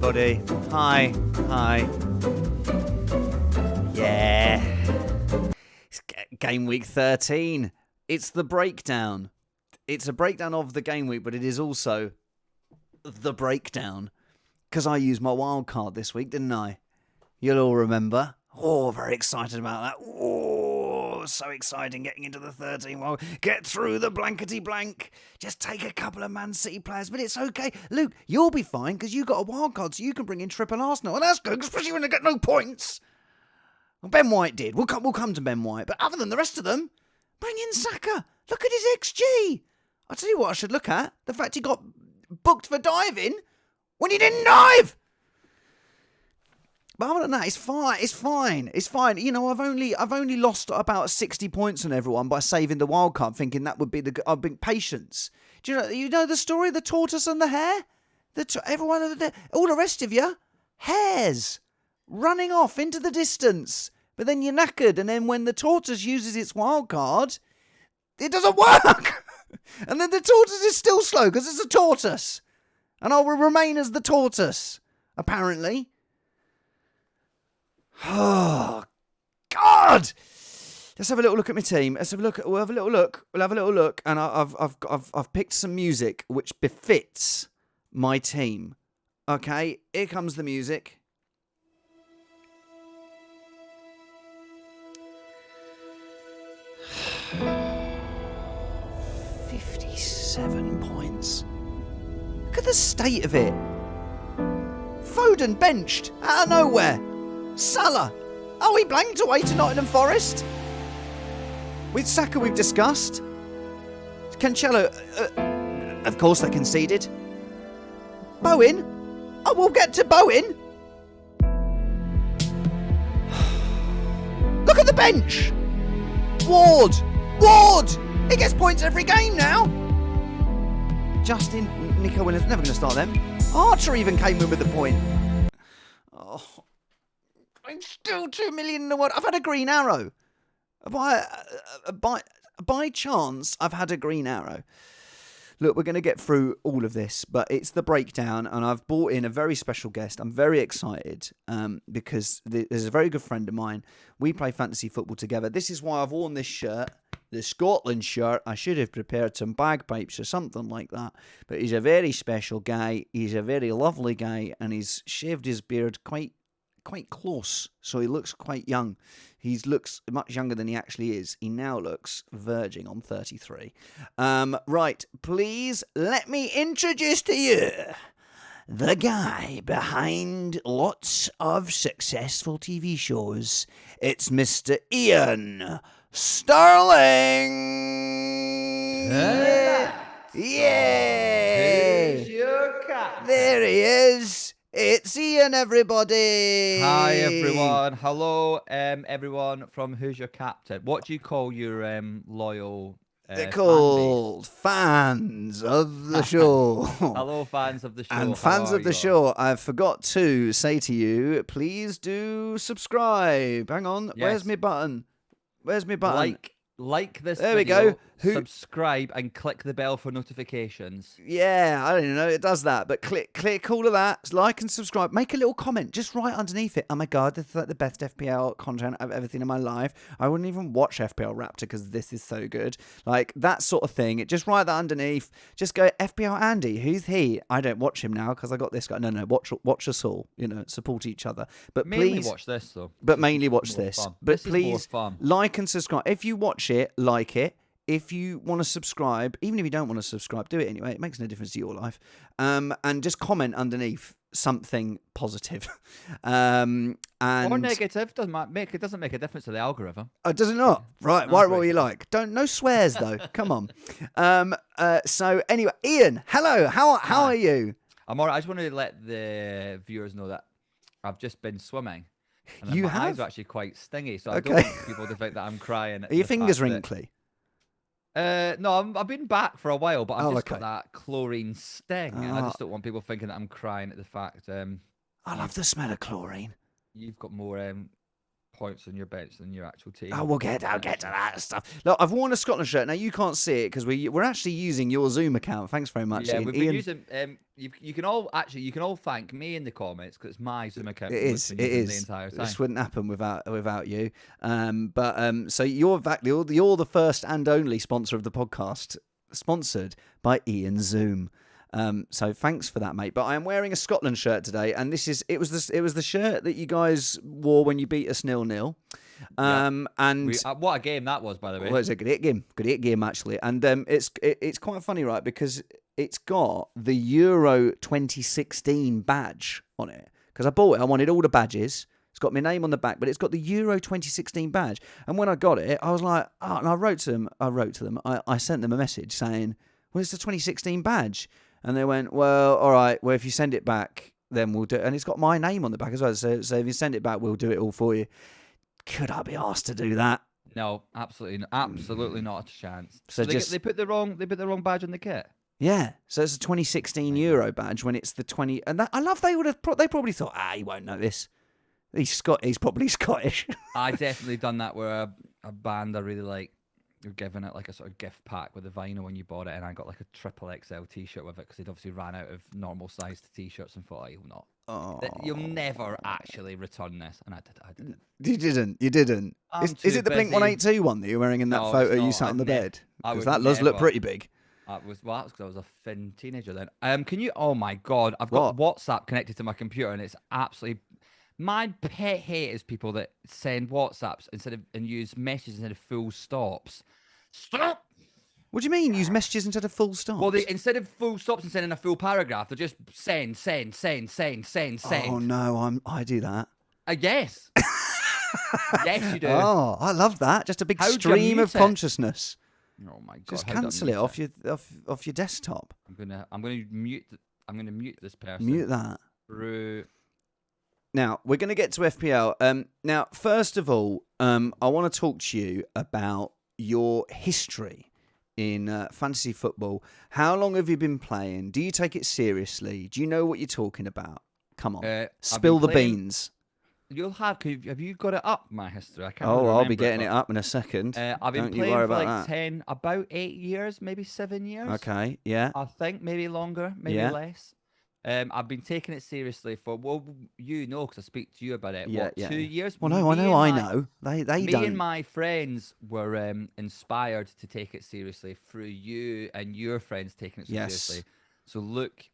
everybody. Hi. Yeah. It's game week 13. It's the breakdown. It's a breakdown of the game week, but it is also the breakdown. Because I used my wild card this week, didn't I? You'll all remember. Oh, very excited about that. Oh, so exciting getting into the 13. Well, get through the blankety blank. Just take a couple of Man City players, but it's okay. Luke, you'll be fine because you got a wild card, so you can bring in triple Arsenal. And that's good, especially when they get no points. Well, Ben White did. We'll come to Ben White. But other than the rest of them, bring in Saka. Look at his XG. I'll tell you what I should look at. The fact he got booked for diving when he didn't dive. But other than that, it's fine. You know, I've only lost about 60 points on everyone by saving the wild card, thinking that would be I've been patience. Do you know the story, the tortoise and the hare? All the rest of you, hares running off into the distance. But then you're knackered, and then when the tortoise uses its wild card, it doesn't work. And then the tortoise is still slow because it's a tortoise. And I will remain as the tortoise, apparently. Oh, God! Let's have a little look at my team. We'll have a little look. And I've picked some music which befits my team. Okay, here comes the music. $57 points. Look at the state of it. Foden benched out of nowhere. Salah. Oh, he blanked away to Nottingham Forest. With Saka, we've discussed. Cancelo, of course, they conceded. Bowen. Oh, we'll get to Bowen. Look at the bench. Ward. He gets points every game now. Justin, Nico Williams, never going to start them. Archer even came in with the point. Oh, I'm still 2 million in the world. I've had a green arrow. By chance, I've had a green arrow. Look, we're going to get through all of this, but it's the breakdown, and I've brought in a very special guest. I'm very excited because there's a very good friend of mine. We play fantasy football together. This is why I've worn this shirt, the Scotland shirt. I should have prepared some bagpipes or something like that, but he's a very special guy. He's a very lovely guy, and he's shaved his beard quite close, so he looks quite young. He looks much younger than he actually is. He now looks verging on 33. Right, please let me introduce to you the guy behind lots of successful TV shows. It's Mr. Iain Stirling. Yeah. Who's your cat? There he is. It's Iain, everybody. Hi, everyone. Hello, everyone from Who's Your Captain? What do you call your loyal They're called fans of the show. Hello, fans of the show. And fans of the show, I forgot to say to you, please do subscribe. Hang on. Yes. Where's my button? Like this there video, we go. subscribe and click the bell for notifications. Yeah, I don't even know it does that, but click all of that, like and subscribe, make a little comment, just right underneath it. Oh my God, this is like the best FPL content I've ever seen in my life. I wouldn't even watch FPL Raptor because this is so good. Like that sort of thing. Just write that underneath. Just go FPL Andy. Who's he? I don't watch him now because I got this guy. No, watch us all. You know, support each other. But mainly please watch this though. But mainly watch this. Fun. But this please is more fun. like and subscribe. If you watch it, like it. If you want to subscribe, even if you don't want to subscribe, do it anyway. It makes no difference to your life. And just comment underneath something positive. And or negative. It doesn't make a difference to the algorithm. Oh, does it not? Right. No, Write what you like. No swears though. Come on. So anyway, Iain, hello. How are you? I'm alright. I just wanted to let the viewers know that I've just been swimming. And You my have? eyes are actually quite stingy, so I Okay. don't want people to think that I'm crying. Are your fingers wrinkly? No, I've been back for a while, but I've just okay. got that chlorine sting, and I just don't want people thinking that I'm crying at the fact. I love the smell of chlorine. You've got more points on your bench than your actual team. Oh, I'll get to that stuff. Look, I've worn a Scotland shirt. Now, you can't see it because we're actually using your Zoom account. Thanks very much, Yeah, Ian. we've been using. You can all thank me in the comments because it's my Zoom account. It is. Been using the entire time. This wouldn't happen without you. So you're the first and only sponsor of the podcast, sponsored by Ian Zoom. So thanks for that, mate. But I am wearing a Scotland shirt today, and it was the shirt that you guys wore when you beat us 0-0. And what a game that was, by the way. Well, it's a great game actually, and it's quite funny, right? Because it's got the Euro 2016 badge on it. Because I bought it, I wanted all the badges. It's got my name on the back, but it's got the Euro 2016 badge. And when I got it, I was like, oh, and I wrote to them. I sent them a message saying, well, it's the 2016 badge. And they went, well, all right, well, if you send it back, then we'll do it. And it's got my name on the back as well. So if you send it back, we'll do it all for you. Could I be asked to do that? No, absolutely not a chance. So they put the wrong badge on the kit. Yeah, so it's a 2016 Euro badge when it's the 20, and that, I love they probably thought, he won't know this. He's probably Scottish. I definitely done that where a band I really like, you're giving it like a sort of gift pack with a vinyl when you bought it, and I got like a triple XL T-shirt with it because they'd obviously ran out of normal sized T-shirts and thought, you'll not. Oh. You'll never actually return this, and I didn't. You didn't. Is it the Blink 182 one that you're wearing in that photo you sat on the bed? Because that does look pretty big. That was because I was a thin teenager then. Can you? Oh my God, I've got WhatsApp connected to my computer, and it's absolutely. My pet hate is people that send WhatsApps and use messages instead of full stops. Stop. What do you mean? Use messages instead of full stops? Well, instead of full stops and sending a full paragraph, they just send. Oh no, I do that. Yes. Yes, you do. Oh, I love that. Just a big stream of consciousness. Oh my God! Just cancel it off your desktop. I'm gonna mute this person. Mute that. Through. Now we're gonna get to FPL. Now, first of all, I want to talk to you about your history in fantasy football. How long have you been playing? Do you take it seriously? Do you know what you're talking about? Come on, spill the beans. You'll have you got it up, my history? I can't. I'll be getting it up in a second. I've been playing for like about 8 years, maybe 7 years. Okay, yeah. I think maybe longer, maybe less. I've been taking it seriously for because I speak to you about it. 2 years? Well, no, I know. They don't. Me and my friends were inspired to take it seriously through you and your friends taking it seriously. So look.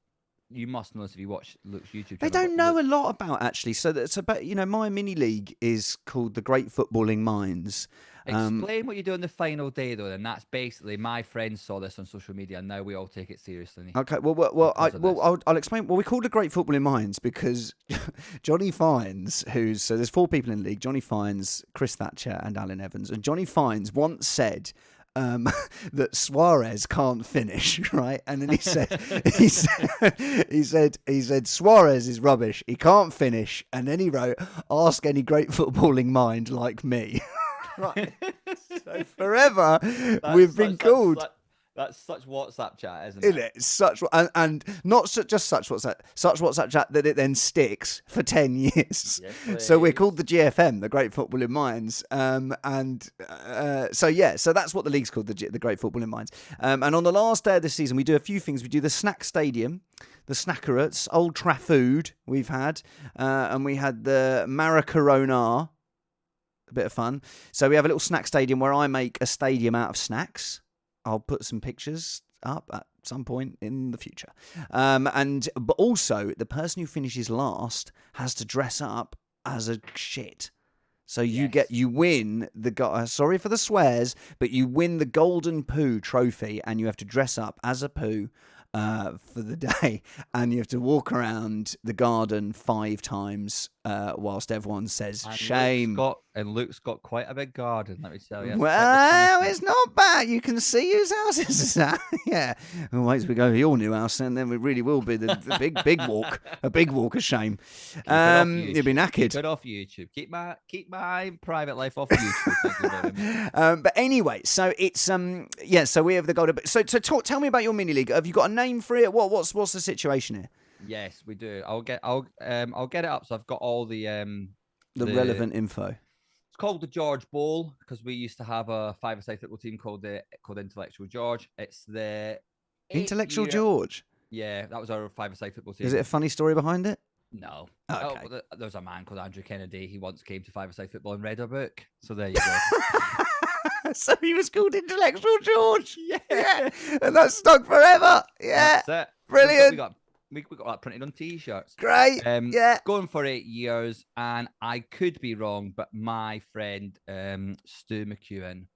You must know this if you watch Luke's YouTube channel. They don't know a lot about actually. So that's about my mini league is called the Great Footballing Minds. Explain what you do on the final day though, and that's basically my friends saw this on social media, and now we all take it seriously. Okay, I'll explain. Well, we called it Great Footballing Minds because Johnny Fines, so there's 4 people in the league: Johnny Fines, Chris Thatcher, and Alan Evans. And Johnny Fines once said that Suarez can't finish, right? And then he said Suarez is rubbish. He can't finish. And then he wrote, "Ask any great footballing mind like me." Right. So forever we've been called. That's such WhatsApp chat, isn't it? It's such, and not just such WhatsApp chat that it then sticks for 10 years. Yes, so we're called the GFM, the Great Footballing Minds. So that's what the league's called, the Great Footballing Minds. And on the last day of the season, we do a few things. We do the Snack Stadium, the Snackerets, Old Trafford we've had, and we had the Maracorona. A bit of fun. So we have a little snack stadium where I make a stadium out of snacks. I'll put some pictures up at some point in the future. But also, the person who finishes last has to dress up as a shit. So you win sorry for the swears, but you win the Golden Poo trophy, and you have to dress up as a poo for the day, and you have to walk around the garden 5 times whilst everyone says shame. Luke's got quite a big garden, let me tell you. Well, it's not bad. You can see whose house is that. Yeah. Well, wait till we go to your new house, and then we really will be the big walk, a big walk of shame. You'll be knackered. Keep it off YouTube. Keep my private life off YouTube. But anyway, so it's so we have the golden. So tell me about your mini league. Have you got a name for it? What's the situation here? Yes, we do. I'll get it up. So I've got all the relevant info. called the George Bowl because we used to have a five-a-side football team called Intellectual George. It's the Intellectual 8-year. George. Yeah, that was our five-a-side football team. Is it a funny story behind it? No. Okay. Oh, there's a man called Andrew Kennedy. He once came to five-a-side football and read our book. So there you go. So he was called Intellectual George. Yeah. And that's stuck forever. Yeah. That's it. Brilliant. We got that printed on T-shirts. Great. Yeah. Going for 8 years, and I could be wrong, but my friend Stu McEwen,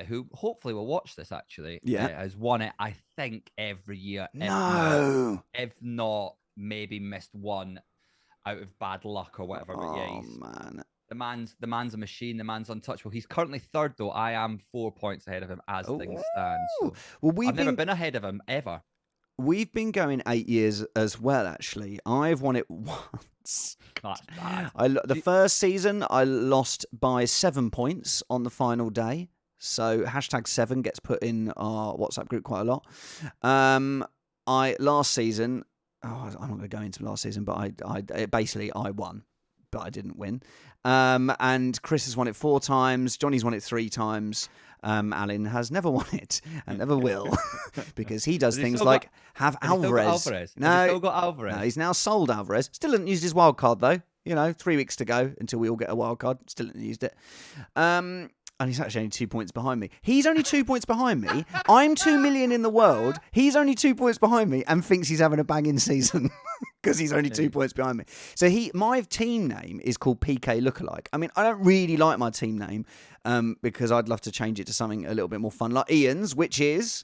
who hopefully will watch this actually, has won it. I think every year. No. If not, maybe missed one out of bad luck or whatever. But yeah, man. The man's a machine. The man's untouchable. He's currently third though. I am 4 points ahead of him as things stand. So well, I've never been ahead of him ever. We've been going 8 years as well, actually. I've won it once. That's bad. The first season, I lost by 7 points on the final day. So #7 gets put in our WhatsApp group quite a lot. Last season, I'm not going to go into last season, but I won, but I didn't win. And Chris has won it 4 times. Johnny's won it 3 times. Alan has never won it and never will because he does things like have Alvarez. No, still got Alvarez. No, he's now sold Alvarez. Still hasn't used his wild card though. 3 weeks to go until we all get a wild card. Still hasn't used it. And he's actually only 2 points behind me. He's only 2 points behind me. I'm 2 million in the world. He's only 2 points behind me and thinks he's having a banging season because he's only 2 points behind me. So my team name is called PK Lookalike. I mean, I don't really like my team name because I'd love to change it to something a little bit more fun, like Ian's, which is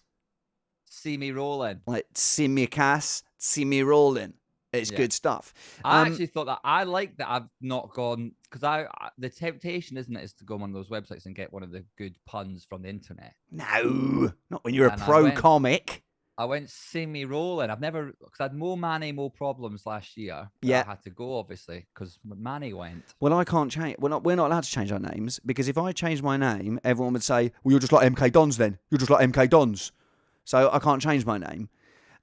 See Me Rolling. Like see me Cass, see me rolling. It's good stuff. I actually thought that I like that I've not gone because the temptation, isn't it, is to go on one of those websites and get one of the good puns from the internet. No, not when you're a pro comic. I went See Me Rolling. I've never, because I had more problems last year. Yeah, I had to go obviously because Manny went. Well, I can't change. We're not allowed to change our names because if I change my name, everyone would say, "Well, you're just like MK Dons. Then you're just like MK Dons." So I can't change my name.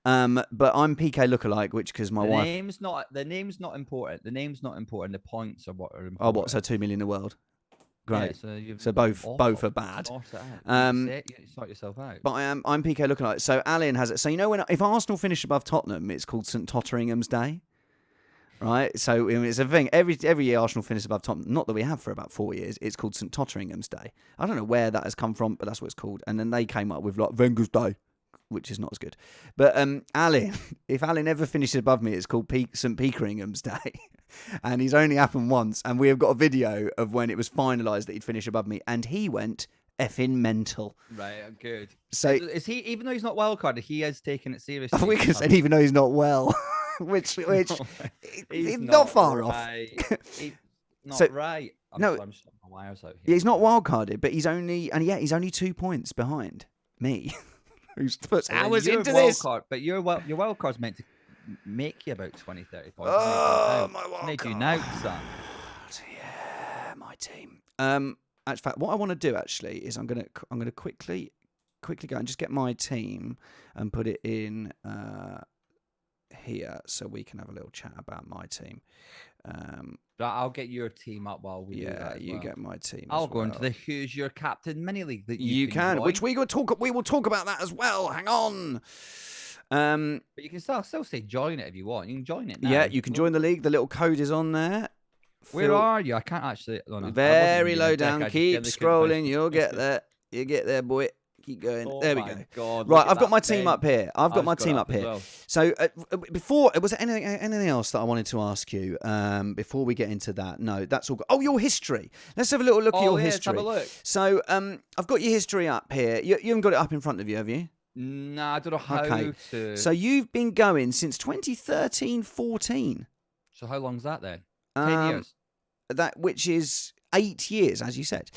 But I'm PK Lookalike, which because my wife. The name's not important. The name's not important. The points are what are important. Oh, what? So 2 million in the world. Great. Yeah, so both are bad. Sort yourself out. But I'm PK Lookalike. So Iain has it. So if Arsenal finish above Tottenham, it's called St Totteringham's Day. Right, so it's a thing. Every year Arsenal finish above Tottenham. Not that we have for about 4 years. It's called St Totteringham's Day. I don't know where that has come from, but that's what it's called. And then they came up with like Wenger's Day, which is not as good. But Alan, if Alan ever finishes above me, it's called St Pekeringham's Day. And he's only happened once. And we have got a video of when it was finalised that he'd finish above me. And he went effing mental. Right, good. So is he, even though he's not wildcarded, he has taken it seriously? We could say even though he's not well. which he's not far right. off. He's not right. I'm my wires out here. He's not wildcarded, but he's only 2 points behind me. Who puts hours into this? But your wild card's meant to make you about 20, 30 points. Oh, my wild card. They do now, son. Yeah, my team. In fact, what I want to do actually is I'm gonna quickly go and just get my team and put it in here so we can have a little chat about my team. I'll get your team up while we do that. You get my team. I'll go into the Who's Your Captain mini league that you can, which we will talk about that as well. Hang on. But you can still say join it if you want. You can join it now. Yeah, you can join the league. The little code is on there. Where are you? I can't actually. Very low down. Keep scrolling. You'll get there. You get there, boy. Keep going. There we go. God, right, I've got my team up here. I've got my team up here. Well. So before, was there anything else that I wanted to ask you before we get into that? No, that's all good. Oh, your history. Let's have a little look at your history. Let's have a look. So I've got your history up here. You haven't got it up in front of you, have you? No, I don't know how to. So you've been going since 2013-14. So how long's that then? 10 years. Which is 8 years, as you said.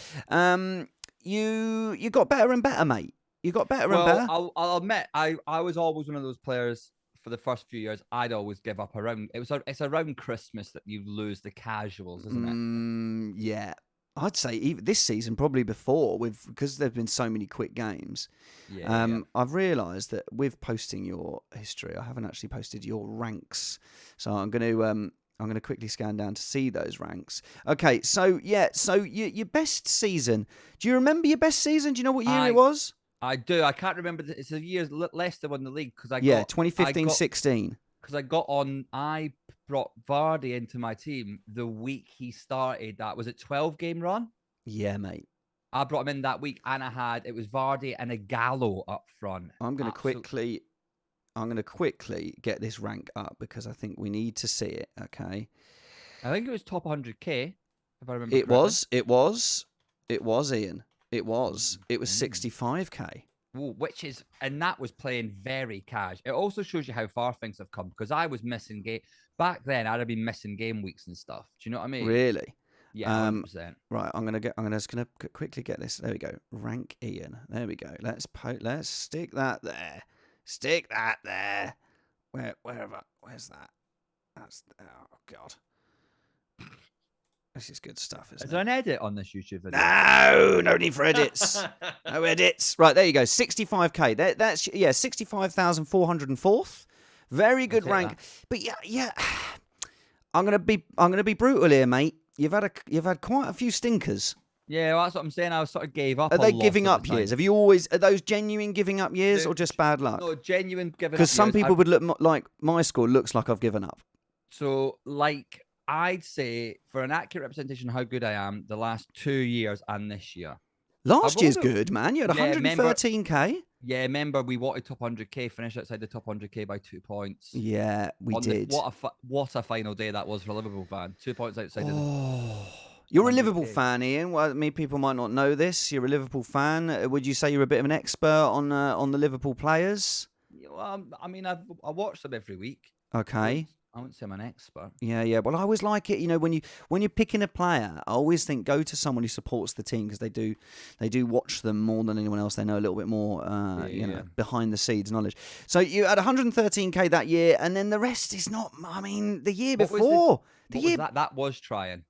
You got better and better, mate. You got better and better. I'll admit, I was always one of those players. For the first few years, I'd always give up around. It's around Christmas that you lose the casuals, isn't it? Yeah, I'd say even this season, probably before, because there've been so many quick games. Yeah. I've realised that with posting your history, I haven't actually posted your ranks. So I'm going I'm going to quickly scan down to see those ranks. Okay, so your best season. Do you remember your best season? Do you know what year it was? I do. I can't remember. It's a year Leicester won the league because I Yeah, got 2015-16. Because I got on. I brought Vardy into my team the week he started. That was a 12-game run. Yeah, mate. I brought him in that week, and it was Vardy and a Gallo up front. I'm going to quickly get this rank up because I think we need to see it. Okay. I think it was top 100k, if I remember. It correctly. was, Ian. It was 65k. Ooh, and that was playing very cash. It also shows you how far things have come because I was missing game back then. I'd have been missing game weeks and stuff. Do you know what I mean? Really? Yeah, 100%. Right, I'm just gonna quickly get this. There we go. Rank Ian. There we go. Let's stick that there. Stick that there. Where's that? That's oh god. This is good stuff, isn't it? Is there an edit on this YouTube video? No need for edits. No edits. Right, there you go. 65k. That's 65,404th. Very good rank. That. But yeah. I'm gonna be brutal here, mate. You've had quite a few stinkers. Yeah, well, that's what I'm saying. I sort of gave up. Are they giving up years? Have you always? Are those genuine giving up years or just bad luck? No, genuine giving up. Because some people would look like my score looks like I've given up. So, like, I'd say for an accurate representation of how good I am, the last 2 years and this year. Last year's good, man. You had 113k. Yeah, remember we wanted top 100k, finished outside the top 100k by 2 points. Yeah, we did. What a final day that was for a Liverpool fan. 2 points outside. You're a Liverpool fan, Ian. Well, people might not know this. You're a Liverpool fan. Would you say you're a bit of an expert on the Liverpool players? Well, I mean, I watch them every week. Okay. I wouldn't say I'm an expert. Yeah. Well, I always like it. You know, when you're picking a player, I always think go to someone who supports the team because they do watch them more than anyone else. They know a little bit more, behind the scenes knowledge. So you had 113k that year, and then the rest is not. I mean, the year before, that was trying.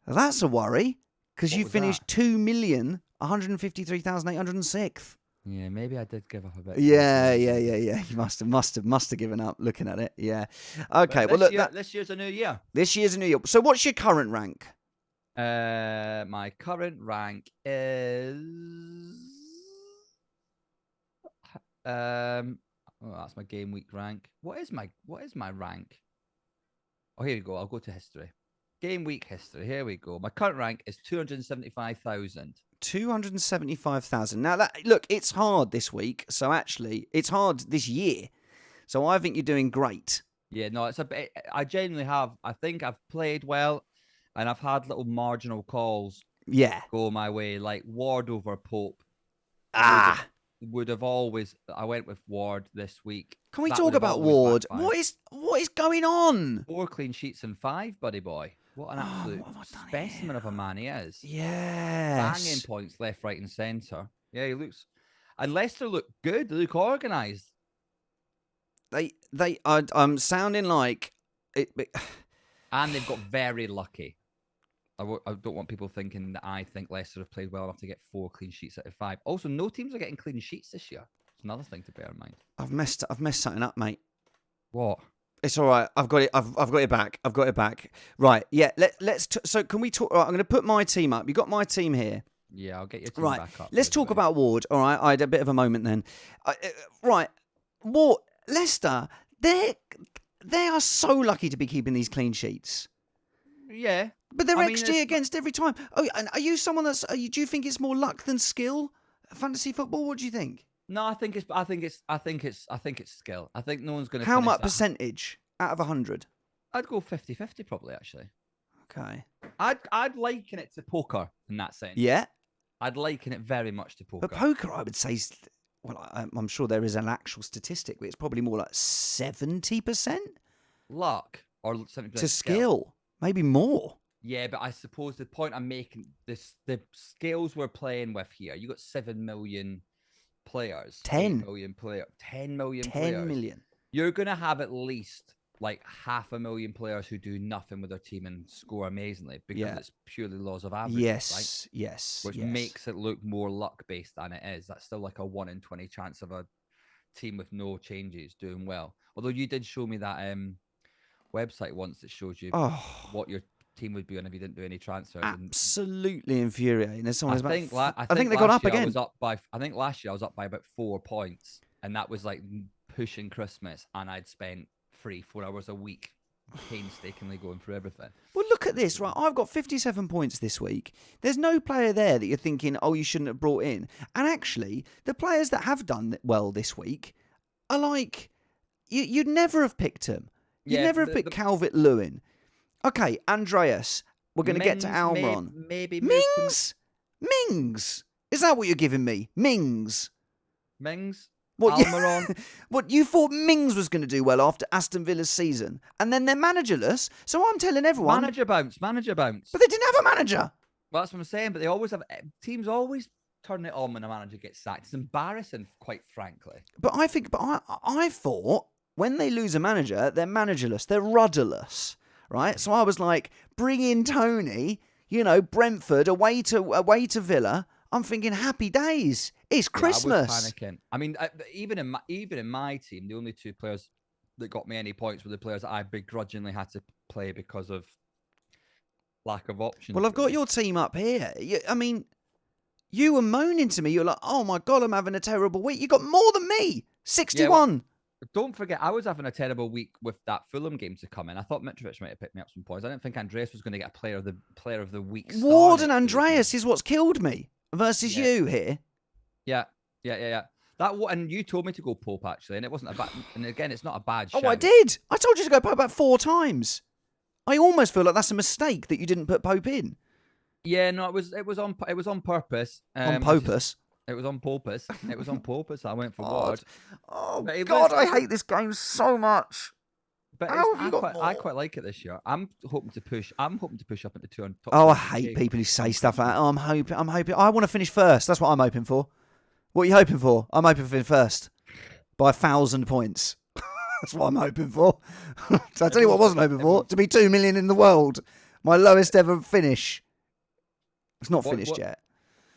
That's a worry because you finished 2,153,806. Yeah, maybe I did give up a bit. Yeah. You must have given up looking at it. Yeah. Okay. Well, look. This year's a new year. This year's a new year. So, what's your current rank? My current rank is. That's my game week rank. What is my rank? Oh, here we go. I'll go to history. Game week history. Here we go. My current rank is 275,000. 275,000. Now, look, it's hard this week. So actually, it's hard this year. So I think you're doing great. Yeah, no, it's a bit. I genuinely have. I think I've played well, and I've had little marginal calls. Yeah. Go my way, like Ward over Pope. Would have always. I went with Ward this week. Can we talk about Ward? What is going on? 4 clean sheets and 5, buddy boy. What an absolute specimen of a man he is. Yes. Banging points left, right, and centre. Yeah, he looks. And Leicester look good. They look organised. I'm sounding like it. And they've got very lucky. I don't want people thinking that I think Leicester have played well enough to get 4 clean sheets out of 5. Also, no teams are getting clean sheets this year. It's another thing to bear in mind. I've messed something up, mate. What? It's all right. I've got it. I've got it back. I've got it back. Right. Yeah. Let's. So can we talk? Right, I'm going to put my team up. You got my team here. Yeah, I'll get your team back up. Let's talk about Ward. All right. I had a bit of a moment then. Right. Ward, Leicester. They are so lucky to be keeping these clean sheets. Yeah. But they're XG against every time. Oh, and are you someone that's? Do you think it's more luck than skill? Fantasy football. What do you think? No, I think it's skill. I think no one's going to. How much percentage out of 100? I'd go 50-50 probably, actually. Okay. I'd liken it to poker in that sense. Yeah. I'd liken it very much to poker. But poker, I would say, I'm sure there is an actual statistic, but it's probably more like 70% luck or 70% to skill. Maybe more. Yeah, but I suppose the point I'm making, the skills we're playing with here, you got 7 million players. 10 million players. 10 million 10 players. million. You're going to have at least like 500,000 players who do nothing with their team and score amazingly because it's purely laws of averages, right? Yes. Which makes it look more luck-based than it is. That's still like a 1 in 20 chance of a team with no changes doing well. Although you did show me that website once that shows you Oh, what your team would be on if you didn't do any transfers. And absolutely infuriating. There's someone I think they got up last year again. I think last year I was up by about 4 points, and that was like pushing Christmas, and I'd spent 3-4 hours a week painstakingly going through everything. Well, look at this, right? I've got 57 points this week. There's no player there that you're thinking, oh, you shouldn't have brought in. And actually, the players that have done well this week are like, you'd never have picked him. You'd never have picked Calvert-Lewin. Okay, Andreas. We're going to get to Almiron. Maybe Mings. Is that what you're giving me? Mings. What, Almiron. What, you thought Mings was going to do well after Aston Villa's season, and then they're managerless. So I'm telling everyone, manager bounce. But they didn't have a manager. Well, that's what I'm saying. But they always have teams always turn it on when a manager gets sacked. It's embarrassing, quite frankly. But I thought when they lose a manager, they're managerless. They're rudderless, right? So I was like, bring in Tony. Brentford away to Villa. I'm thinking, happy days. It's Christmas. I was panicking. I mean, even in my team, the only 2 players that got me any points were the players that I begrudgingly had to play because of lack of options. Well, I've got your team up here. You were moaning to me. You're like, oh my God, I'm having a terrible week. You got more than me. 61. Yeah, don't forget, I was having a terrible week with that Fulham game to come in. I thought Mitrovic might have picked me up some points. I didn't think Andreas was going to get a player of the week. Ward and Andreas is what's killed me versus you here. Yeah. And you told me to go Pope actually, and it wasn't a bad. And again, it's not a bad shout. Oh, I did. I told you to go Pope about 4 times. I almost feel like that's a mistake that you didn't put Pope in. Yeah, no, it was on purpose. On purpose. It was on purpose. It was on purpose. I went for Ward. Oh God, I hate this game so much. But I quite like it this year. I'm hoping to push up into 200. Oh, I hate people who say stuff like that. Oh, I'm hoping. I want to finish first. That's what I'm hoping for. What are you hoping for? I'm hoping for first by 1,000 points. That's what I'm hoping for. So I tell you what I wasn't hoping for. To be 2 million in the world. My lowest ever finish. It's not finished yet.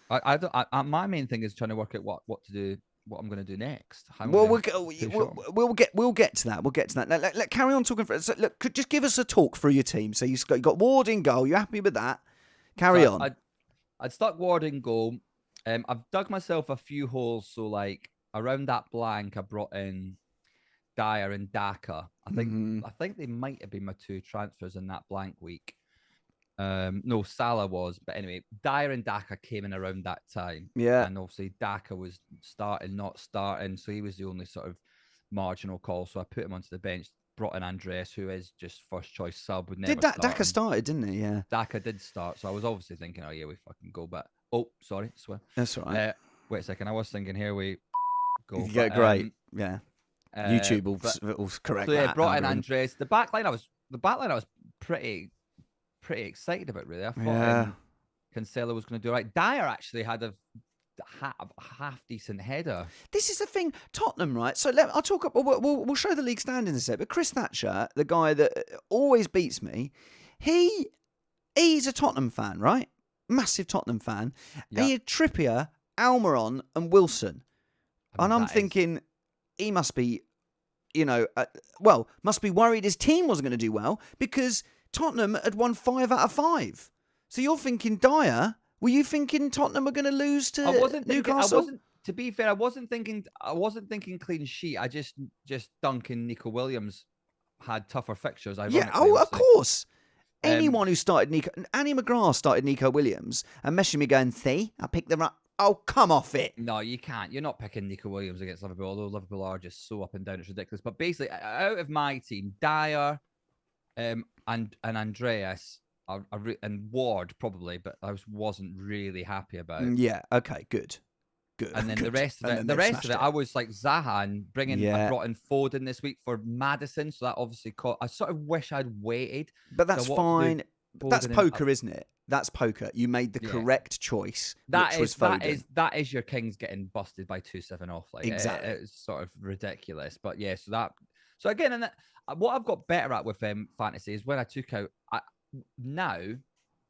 My main thing is trying to work out what to do, what I'm going to do next. We'll get to that. We'll get to that. Now, let carry on talking. So, look, just give us a talk through your team. So you got Ward in goal. You happy with that? Carry on. I'd stuck Ward in goal. I've dug myself a few holes. So like around that blank, I brought in Dyer and Daka. I think they might have been my 2 transfers in that blank week. No, Salah was, but anyway, Dyer and Daka came in around that time. Yeah. And obviously Daka was not starting, so he was the only sort of marginal call. So I put him onto the bench, brought in Andreas, who is just first choice sub. Would never start. Daka started, didn't he? Yeah. Daka did start, so I was obviously thinking, oh yeah, we fucking go. But sorry, swear. That's all right. Wait a second, I was thinking, here we go. Yeah, great. Yeah. YouTube will correct that. So yeah, brought in Andreas. The backline I was pretty excited about, really. I thought Cancelo was going to do right. Dyer actually had a half decent header. This is the thing, Tottenham, right? So I'll talk. We'll show the league standings in a sec. But Chris Thatcher, the guy that always beats me, he's a Tottenham fan, right? Massive Tottenham fan. Yeah. He had Trippier, Almiron, and Wilson, and I'm thinking he must be, must be worried his team wasn't going to do well because Tottenham had won 5 out of 5. So you're thinking Dyer. Were you thinking Tottenham were going to lose to Newcastle? To be fair, I wasn't thinking clean sheet. I just Duncan Nico Williams had tougher fixtures. Yeah, of course. Anyone who started Annie McGrath started Nico Williams and messaging me going, see, I picked them up. Oh, come off it. No, you can't. You're not picking Nico Williams against Liverpool, although Liverpool are just so up and down. It's ridiculous. But basically, out of my team, Dyer and Andreas and Ward probably, but I wasn't really happy about it. Yeah, okay, good. And then the rest of it, I was like Zaha and I brought in Foden this week for Maddison, so that obviously I sort of wish I'd waited. But that's fine. That's poker, isn't it? That's poker. You made the correct choice. That is your Kings getting busted by 2-7 off. Like exactly, it's sort of ridiculous. But yeah, so again, and what I've got better at with fantasy is when I took out now.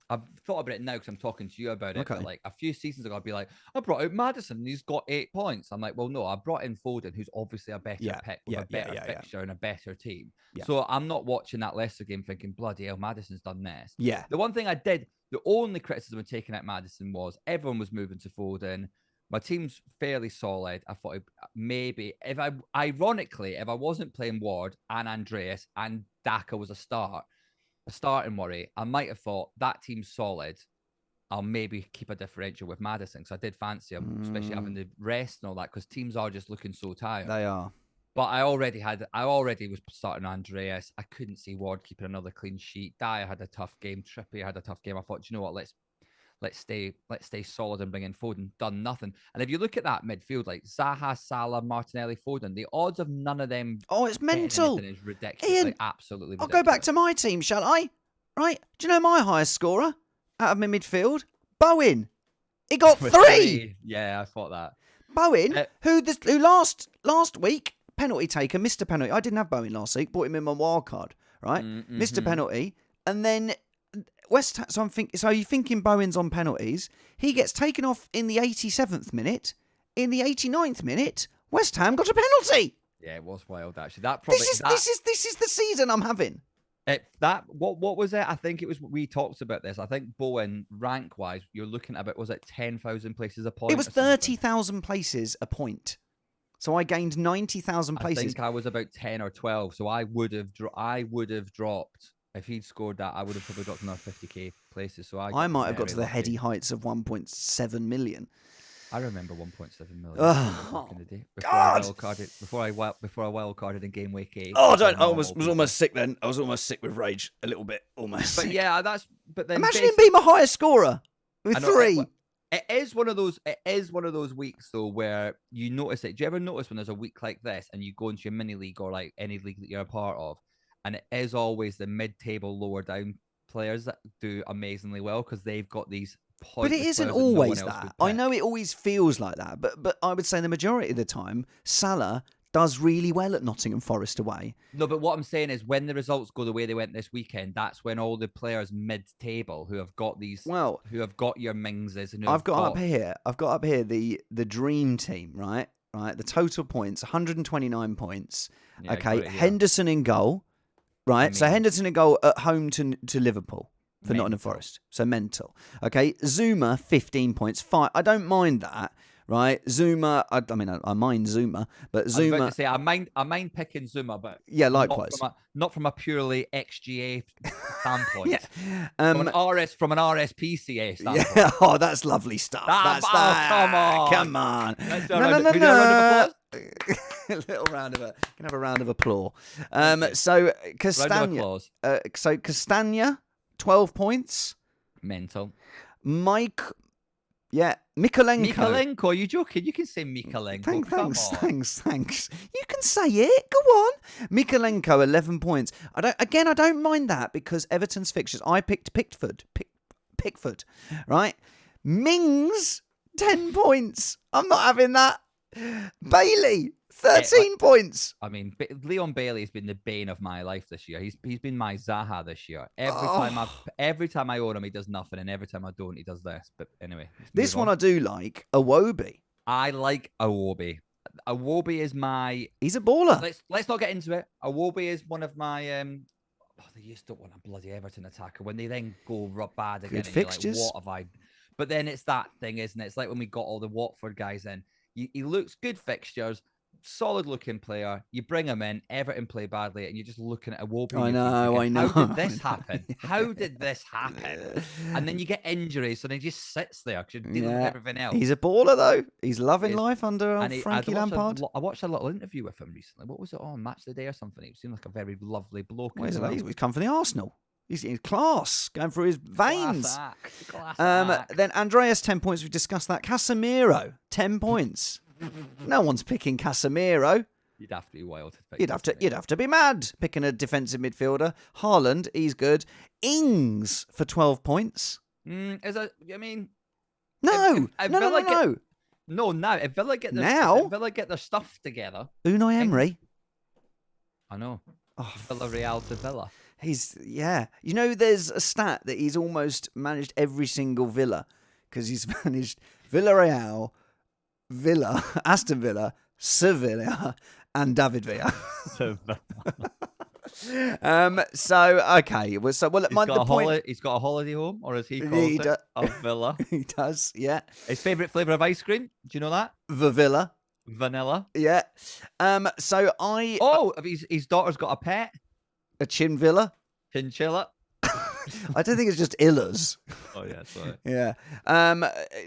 I've thought about it now because I'm talking to you about it. Okay. But like a few seasons ago, I'd be like, I brought out Madison and he's got 8 points. I'm like, well, no, I brought in Foden, who's obviously a better pick with a better fixture and a better team. Yeah. So I'm not watching that Leicester game thinking, bloody hell, Madison's done this. Yeah. The one thing I did, the only criticism of taking out Madison was everyone was moving to Foden. My team's fairly solid. I thought maybe if I wasn't playing Ward and Andreas and Daka was a starting worry, I might have thought that team's solid. I'll maybe keep a differential with Madison because I did fancy him, especially having the rest and all that, because teams are just looking so tired. They are. But I already was starting Andreas. I couldn't see Ward keeping another clean sheet. Dyer had a tough game. Trippier had a tough game. I thought, you know what, let's stay solid and bring in Foden. Done nothing. And if you look at that midfield, like Zaha, Salah, Martinelli, Foden, the odds of none of them. Oh, it's mental. Is ridiculous. Ian, like, absolutely ridiculous. I'll go back to my team, shall I? Right? Do you know my highest scorer out of my midfield? Bowen. He got 3. Yeah, I thought that. Bowen, who last week, penalty taker, missed a penalty. I didn't have Bowen last week. Bought him in my wild card, right? Mm-hmm. Missed a penalty. And then West Ham, so you're thinking Bowen's on penalties. He gets taken off in the 87th minute. In the 89th minute, West Ham got a penalty. Yeah, it was wild actually. This is the season I'm having. What was it? I think it was. We talked about this. I think Bowen rank wise, you're looking at about, was it 10,000 places a point? It was 30,000 places a point. So I gained 90,000 places. I think I was about 10 or 12. So I would have dropped. If he'd scored that, I would have probably dropped another 50k places. So I might have got to the heady heights of 1.7 million. I remember 1.7 million back in the day before I wildcarded in game week 8. Oh, I was almost sick then. I was almost sick with rage a little bit, almost. But yeah, but then imagine him being my highest scorer with 3. It is one of those weeks though where you notice it. Do you ever notice when there's a week like this and you go into your mini league or like any league that you're a part of, and it is always the mid-table, lower down players that do amazingly well because they've got these. But it isn't always that. I know it always feels like that, but I would say the majority of the time, Salah does really well at Nottingham Forest away. No, but what I'm saying is when the results go the way they went this weekend, that's when all the players mid-table who have got who have got your Mingses and I've got up here the dream team, right? The total points, 129 points. Yeah, okay, Henderson in goal, right? So Henderson in goal at home to Liverpool. For Nottingham Forest. So mental. Okay. Zuma, 15 points. 5. I don't mind that, right? Zuma, I mind Zuma, but Zuma. I was about to say, I mind picking Zuma, but yeah, likewise. Not from a purely XGA standpoint. Yeah. From an RSPCA standpoint. Yeah. Oh, that's lovely stuff. Come on. Come on. No. Can have a round of applause. So Castagna. Castagna. 12 points. Mental. Mikolenko. Mikolenko, are you joking? You can say Mikolenko. Thanks. You can say it. Go on. Mikolenko, 11 points. I don't mind that because Everton's fixtures. I picked Pickford, right? Mings, 10 points. I'm not having that. Bailey, 13 points. I mean, Leon Bailey has been the bane of my life this year. He's been my Zaha this year. Every time I own him, he does nothing, and every time I don't, he does this. But anyway, this one I do like. Iwobi. I like Iwobi. Iwobi is my. He's a baller. Let's not get into it. Iwobi is one of my. They used to want a bloody Everton attacker when they then go bad again. Good fixtures. Like, what have I? But then it's that thing, isn't it? It's like when we got all the Watford guys in. He looks good fixtures, solid looking player. You bring him in, Everton play badly, and you're just looking at Iwobi. I know. How did this happen? How did this happen? And then you get injuries, so then he just sits there because you're dealing with everything else. He's a baller though. He's loving life under Frankie Lampard. I watched a little interview with him recently. What was it on? Match of the Day or something? He seemed like a very lovely bloke. He's come from the Arsenal. He's in class, going through his veins. Then Andreas, 10 points. We've discussed that. Casemiro, 10 points. No one's picking Casemiro. You'd have to be wild to pick. You'd have to be mad picking a defensive midfielder. Haaland, he's good. Ings for 12 points. No. If Villa get their stuff together. Unai Emery. I know. Villarreal to Villa. You know, there's a stat that he's almost managed every single Villa because he's managed Villarreal, Aston Villa, Sevilla, and David Villa. Okay. He's got a holiday home, or as he calls it, a villa. He does, yeah. His favourite flavour of ice cream. Do you know that? The Villa. Vanilla. Yeah. His daughter's got a pet. A chinchilla. Chinchilla. I don't think it's just illas. Oh yeah, sorry. Yeah.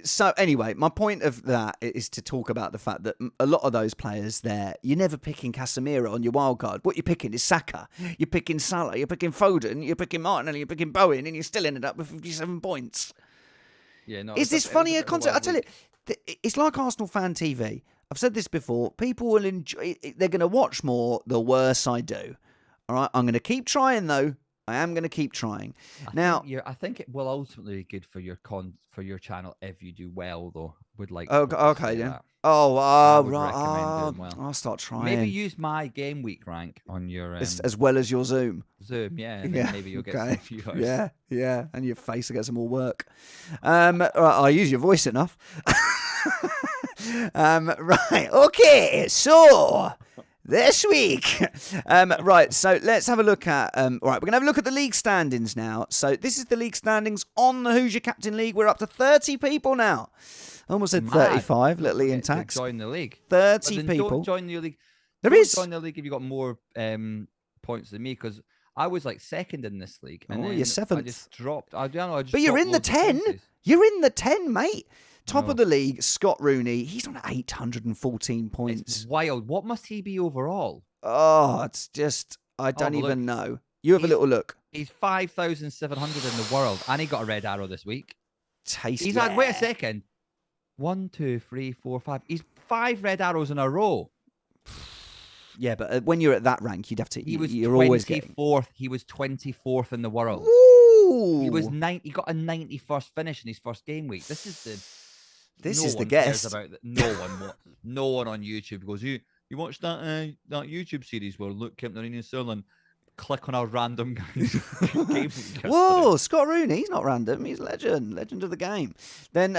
So anyway, my point of that is to talk about the fact that a lot of those players there, you're never picking Casemiro on your wild card. What you're picking is Saka. You're picking Salah. You're picking Foden. You're picking Martinelli. You're picking Bowen, and you still ended up with 57 points. Yeah. No. Is this funny a concept? I tell you, it's like Arsenal fan TV. I've said this before. People will enjoy. They're going to watch more the worse I do. All right, I'm going to keep trying though. I am going to keep trying. I think it will ultimately be good for your channel if you do well, though. Would like. Okay, then. That. Right. Well. I'll start trying. Maybe use my game week rank on your as well as your Zoom. Yeah. And then maybe you'll get some viewers. Yeah, and your face will get some more work. Right, I'll use your voice enough. Right. Okay. So. This week. Right, so let's have a look at... we're going to have a look at the league standings now. So this is the league standings on the Who's Your Captain League. We're up to 30 people now. I almost said 35, little Ian Tax. Join the league. 30 people. Don't join the league. Join the league if you got more points than me, because I was like second in this league. And you're seventh. I just dropped. I don't know. But you're in the 10. You're in the 10, mate. Top of the league, Scott Rooney. He's on 814 points. It's wild. What must he be overall? Oh, it's just... I don't even know. You have a little look. He's 5,700 in the world, and he got a red arrow this week. Tasty. He's had... Wait a second. 1, 2, 3, 4, 5. He's 5 red arrows in a row. Yeah, but when you're at that rank, you'd have to... You're always getting... He was 24th in the world. Ooh. He got a 91st finish in his first game week. This is the... This is the guest. About that. No one on YouTube goes, you watched that YouTube series where Luke Kempner and Iain Stirling click on a random guy's game. Whoa, Scott Rooney, he's not random. He's a legend of the game. Then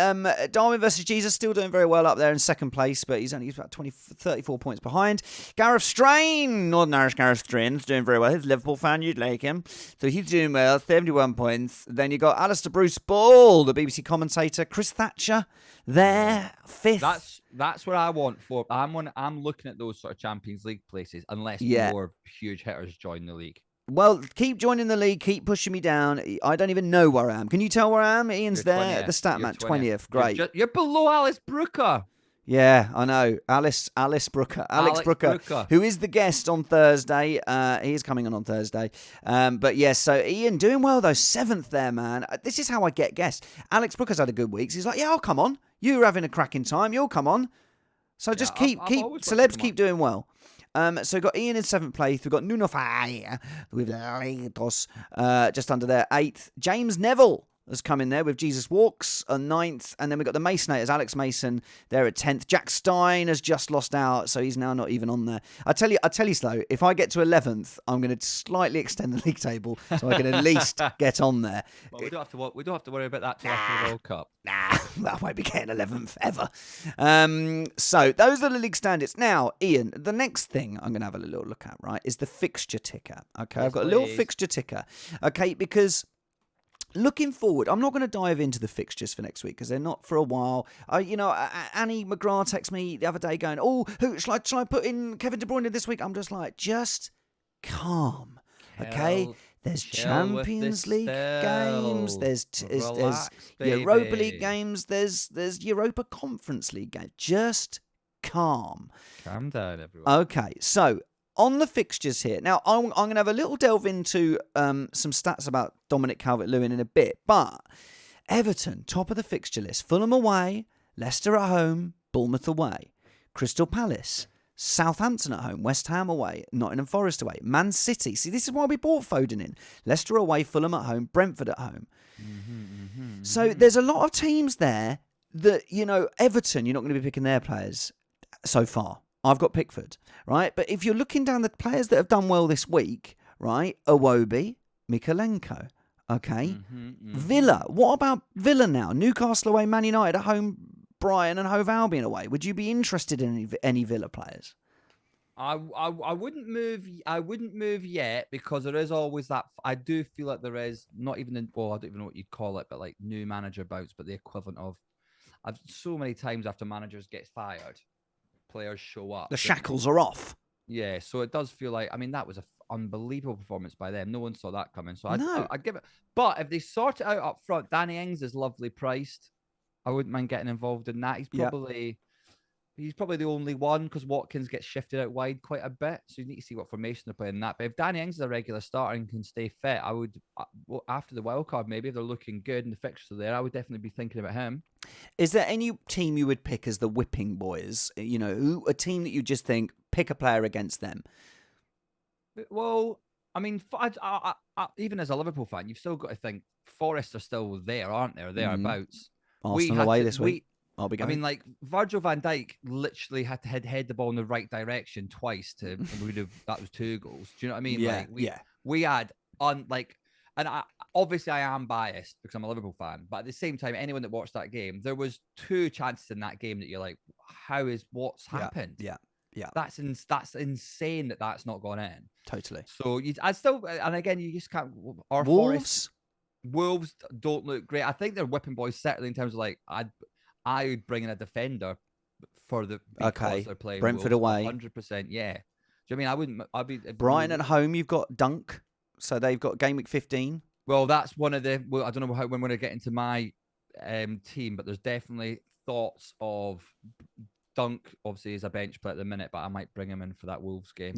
Darwin versus Jesus, still doing very well up there in second place, but he's about 34 points behind. Gareth Strain, Northern Irish Gareth Strain, is doing very well. He's a Liverpool fan, you'd like him. So he's doing well, 71 points. Then you got Alistair Bruce Ball, the BBC commentator. Chris Thatcher, there, fifth. That's what I want for. I'm looking at those sort of Champions League places, unless more huge hitters join the league. Well, keep joining the league. Keep pushing me down. I don't even know where I am. Can you tell where I am? Ian's there. The stat man, 20th. Great. You're below Alice Brooker. Yeah, I know. Alex Brooker, who is the guest on Thursday. He is coming on Thursday. But yes, so Ian doing well though. 7th there, man. This is how I get guests. Alex Brooker's had a good week. So he's like, yeah, I'll come on. You're having a cracking time. You'll come on. So just keep celebs keep doing well. So we've got Ian in 7th place. We've got Nuno Fai with Leitos just under there, 8th. James Neville has come in there with Jesus Walks on 9th. And then we've got the Masonators, Alex Mason, there at 10th. Jack Stein has just lost out, so he's now not even on there. I tell you though, if I get to 11th, I'm going to slightly extend the league table so I can at least get on there. Well, we don't have to worry about that till after the World Cup. Nah, I won't be getting 11th ever. So those are the league standards. Now, Ian, the next thing I'm going to have a little look at, right, is the fixture ticker. Okay, I've got a little fixture ticker. Okay, because looking forward, I'm not going to dive into the fixtures for next week because they're not for a while. Annie McGrath texted me the other day going, "Oh, shall I put in Kevin De Bruyne this week?" I'm just like, just calm, okay? There's Champions League games. There's Europa League games. There's Europa Conference League games. Just calm. Calm down, everyone. Okay, so on the fixtures here. Now, I'm going to have a little delve into some stats about Dominic Calvert-Lewin in a bit. But Everton, top of the fixture list. Fulham away, Leicester at home, Bournemouth away. Crystal Palace, Southampton at home, West Ham away, Nottingham Forest away. Man City. See, this is why we brought Foden in. Leicester away, Fulham at home, Brentford at home. So there's a lot of teams there that, Everton, you're not going to be picking their players so far. I've got Pickford, right? But if you're looking down the players that have done well this week, right? Iwobi, Mykolenko. Okay. Mm-hmm. Villa. What about Villa now? Newcastle away, Man United at home, Brighton and Hove Albion away. Would you be interested in any Villa players? I wouldn't move. I wouldn't move yet because there is always that. I do feel like there is not even. Well, I don't even know what you'd call it, but like new manager bouts, but the equivalent of. I've so many times after managers get fired, players show up. The shackles are off. Yeah, so it does feel like. I mean, that was an unbelievable performance by them. No one saw that coming. So I'd give it. But if they sort it out up front, Danny Ings is lovely priced. I wouldn't mind getting involved in that. He's probably the only one because Watkins gets shifted out wide quite a bit. So you need to see what formation they're playing in that. But if Danny Ings is a regular starter and can stay fit, I would, after the wild card, maybe if they're looking good and the fixtures are there, I would definitely be thinking about him. Is there any team you would pick as the whipping boys? You know, a team that you just think, pick a player against them? Well, I mean, even as a Liverpool fan, you've still got to think Forest are still there, aren't they? Or thereabouts. Arsenal away this week. I'll be going. I mean, like Virgil van Dijk literally had to head the ball in the right direction twice that was 2 goals. Do you know what I mean? Yeah, we had obviously I am biased because I'm a Liverpool fan, but at the same time, anyone that watched that game, there was 2 chances in that game that you're like, what's happened? Yeah. That's insane that's not gone in. Totally. So I still, and again, you just can't. Wolves don't look great. I think they're whipping boys certainly in terms of like I would bring in a defender because they're playing Brentford Wolves, away, 100%. Yeah. Do you know what I mean? I'd be Brighton at home. You've got Dunk, so they've got game week 15. Well, that's one of the. Well, I don't know when we're going to get into my team, but there's definitely thoughts of Dunk. Obviously, is a bench player at the minute, but I might bring him in for that Wolves game.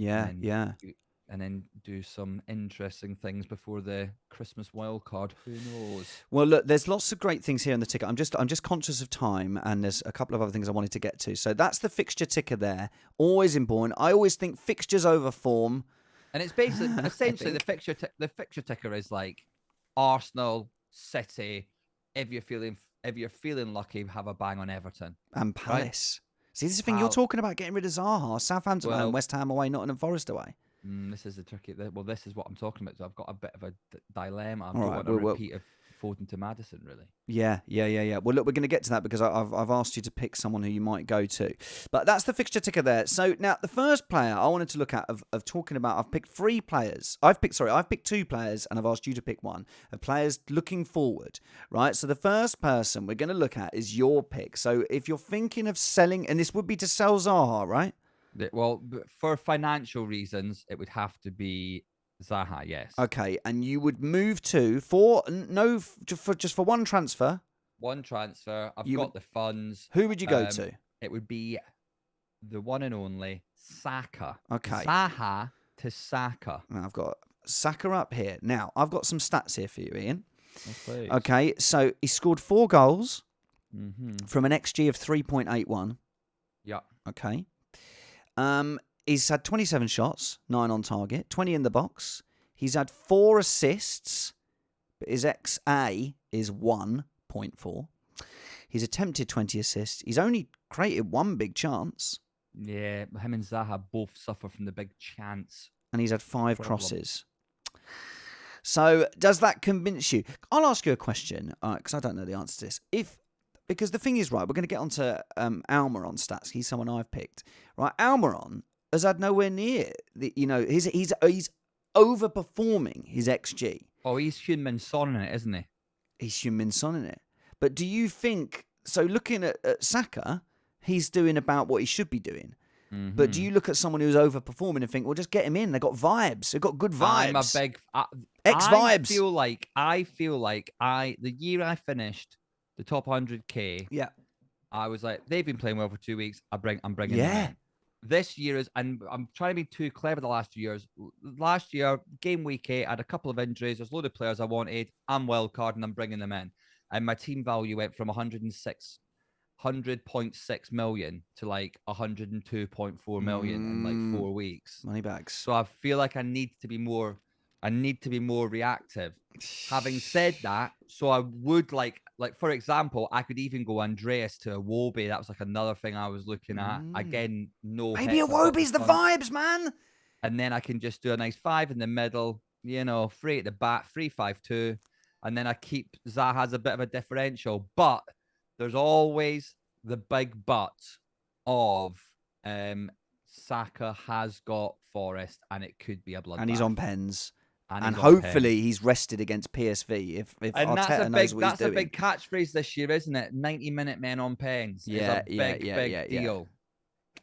And then do some interesting things before the Christmas wild card. Who knows? Well, look, there's lots of great things here in the ticker. I'm just conscious of time, and there's a couple of other things I wanted to get to. So that's the fixture ticker there. Always important. I always think fixtures over form. And it's basically, essentially, the fixture ticker is like Arsenal, City. If you're feeling lucky, have a bang on Everton and Palace. Right? See, this is the thing you're talking about getting rid of Zaha. Southampton home, West Ham away, Nottingham Forest away. This is the tricky. Well, this is what I'm talking about. So I've got a bit of a dilemma. I don't want a repeat of Foden to Maddison, really. Yeah. Well, look, we're going to get to that because I've asked you to pick someone who you might go to. But that's the fixture ticker there. So now the first player I wanted to look at of talking about, I've picked 3 players. I've picked 2 players, and I've asked you to pick one of players looking forward, right? So the first person we're going to look at is your pick. So if you're thinking of selling, and this would be to sell Zaha, right? Well, for financial reasons, it would have to be Zaha, yes. Okay, and you would move to for one transfer. One transfer. I've got the funds. Who would you go to? It would be the one and only Saka. Okay. Zaha to Saka. Now I've got Saka up here. Now I've got some stats here for you, Ian. Oh, okay, so he scored 4 goals from an XG of 3.81. Yeah. Okay. He's had 27 shots, 9 on target, 20 in the box. He's had 4 assists, but his XA is 1.4. He's attempted 20 assists. He's only created 1 big chance. Yeah, him and Zaha both suffer from the big chance. And he's had 5 crosses. So does that convince you? I'll ask you a question, because I don't know the answer to this. Because the thing is, right, we're going to get onto Almiron stats. He's someone I've picked. Right, Almiron has had nowhere near he's overperforming his XG. Oh, he's Heung-min Son in it, isn't he? He's Heung-min Son in it. But do you think so? Looking at Saka, he's doing about what he should be doing. Mm-hmm. But do you look at someone who's overperforming and think, well, just get him in? They've got vibes. They've got good vibes. I'm a big X-vibes. I feel like the year I finished the top 100K. Yeah. I was like, they've been playing well for 2 weeks. I'm bringing them in. This year is, and I'm trying to be too clever the last few years. Last year, game week 8, I had a couple of injuries. There's a load of players I wanted. I'm wildcard and I'm bringing them in. And my team value went from 100.6 million to like 102.4 million in like 4 weeks. Money bags. So I feel like I need to be more reactive. Having said that, so I would like for example, I could even go Andreas to Iwobi. That was like another thing I was looking at. Again, no. Maybe Iwobi's the vibes, man. And then I can just do a nice 5 in the middle. free at the back, 3-5-2, and then I keep Zaha's a bit of a differential, but there's always the big but of Saka has got Forest, and it could be a bloodbath. And he's on pens. And he's hopefully he's rested against PSV if Arteta knows what he's doing. That's a big catchphrase this year, isn't it? 90-minute men on pens. Yeah, is a big deal.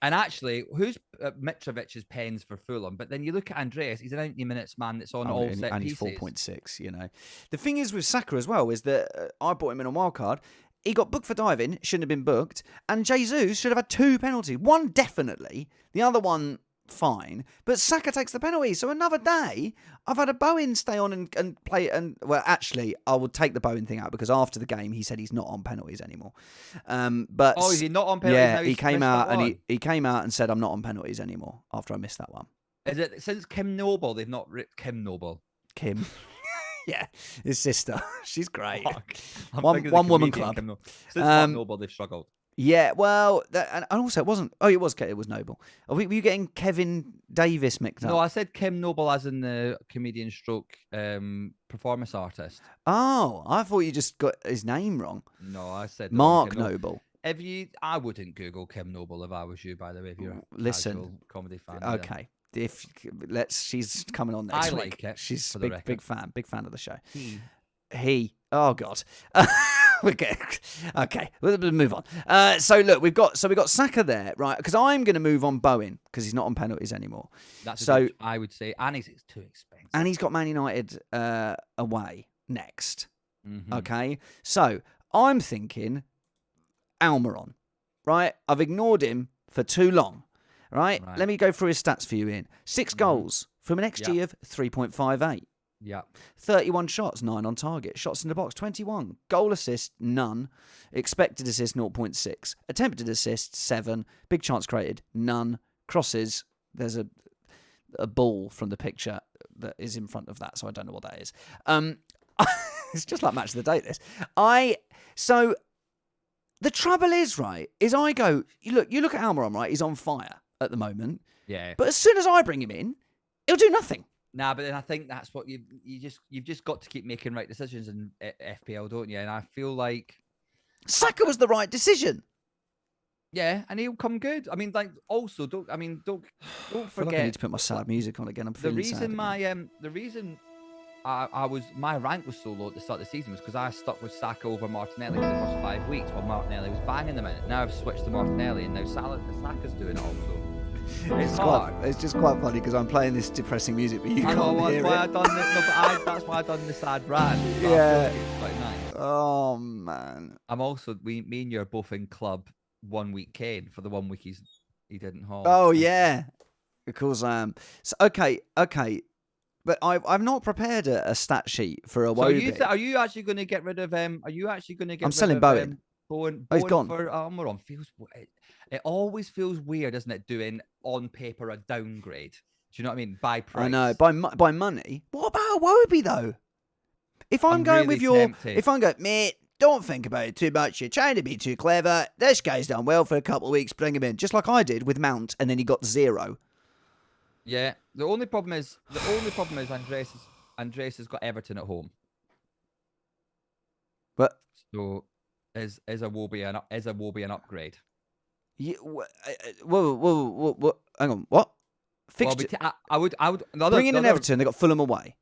And actually, who's Mitrovic's pens for Fulham? But then you look at Andreas, he's a 90 minutes man that's on all set pieces. And he's 4.6, The thing is with Saka as well is that I bought him in on wildcard. He got booked for diving, shouldn't have been booked. And Jesus should have had 2 penalties. One definitely, the other one fine. But Saka takes the penalty. So another day, I've had a Bowen stay on and play. And well, actually, I would take the Bowen thing out because after the game, he said he's not on penalties anymore. But is he not on penalties? Yeah, he came out and he came out and said, "I'm not on penalties anymore." After I missed that one. Is it since Kim Noble? They've not Kim Noble. Kim. Yeah, his sister. She's great. One woman club. Since Noble, they've struggled. Yeah, well, and also it wasn't. Oh, it was Noble. Were you getting Kevin Davis mixed up? No, I said Kim Noble as in the comedian stroke performance artist. Oh, I thought you just got his name wrong. No, I said Mark Noble. I wouldn't Google Kim Noble if I was you. By the way, if you're a casual comedy fan. Okay. She's coming on next week. I like it. She's a big fan of the show. He. Oh God. Okay. We'll move on. So look, we've got Saka there, right? Because I'm going to move on Bowen because he's not on penalties anymore. I would say, and it's too expensive. And he's got Man United away next. Mm-hmm. Okay, so I'm thinking Almiron, right? I've ignored him for too long. Right? Let me go through his stats for you, Ian. 6 goals from an XG of 3.58. Yeah. 31 shots, 9 on target. Shots in the box, 21. Goal assist, none. Expected assist, 0.6. Attempted assist, 7. Big chance created, none. Crosses, there's a ball from the picture that is in front of that, so I don't know what that is. It's just like match of the day, this. So the trouble is, right, is I go, you look at Almiron, right, he's on fire at the moment. Yeah. But as soon as I bring him in, he'll do nothing. Nah, but then I think that's what you've just got to keep making right decisions in FPL, don't you? And I feel like Saka was the right decision. Yeah, and he'll come good. I mean, also don't forget. Like I need to put my sad music on again. I'm feeling sad again. The reason my rank was so low at the start of the season was because I stuck with Saka over Martinelli for the first 5 weeks while Martinelli was banging them in. Now I've switched to Martinelli, and now Saka's doing it also. It's just quite funny because I'm playing this depressing music, but you can't hear it. That's why I've done the sad rant. Yeah. It's quite nice. Oh man. I'm also me and you are both in club 1 week Kane for the 1 week he didn't hold. Oh yeah, of course I am. So, okay, but I've not prepared a stat sheet for a Wobie. Are you actually going to get rid of I'm selling Bowen. Bowen he's gone. For Almiron it always feels weird, doesn't it? Doing on paper a downgrade. Do you know what I mean? By price. I know. By money. What about a Wobie though? If I'm going really with tempted. if I'm going, mate, don't think about it too much. You're trying to be too clever. This guy's done well for a couple of weeks. Bring him in, just like I did with Mount, and then he got 0. Yeah. The only problem is Andreas has got Everton at home. But so is a Wobie an upgrade? Yeah. Whoa. Hang on. What? Fixture. Well, I would. Bring in Everton. They got Fulham away.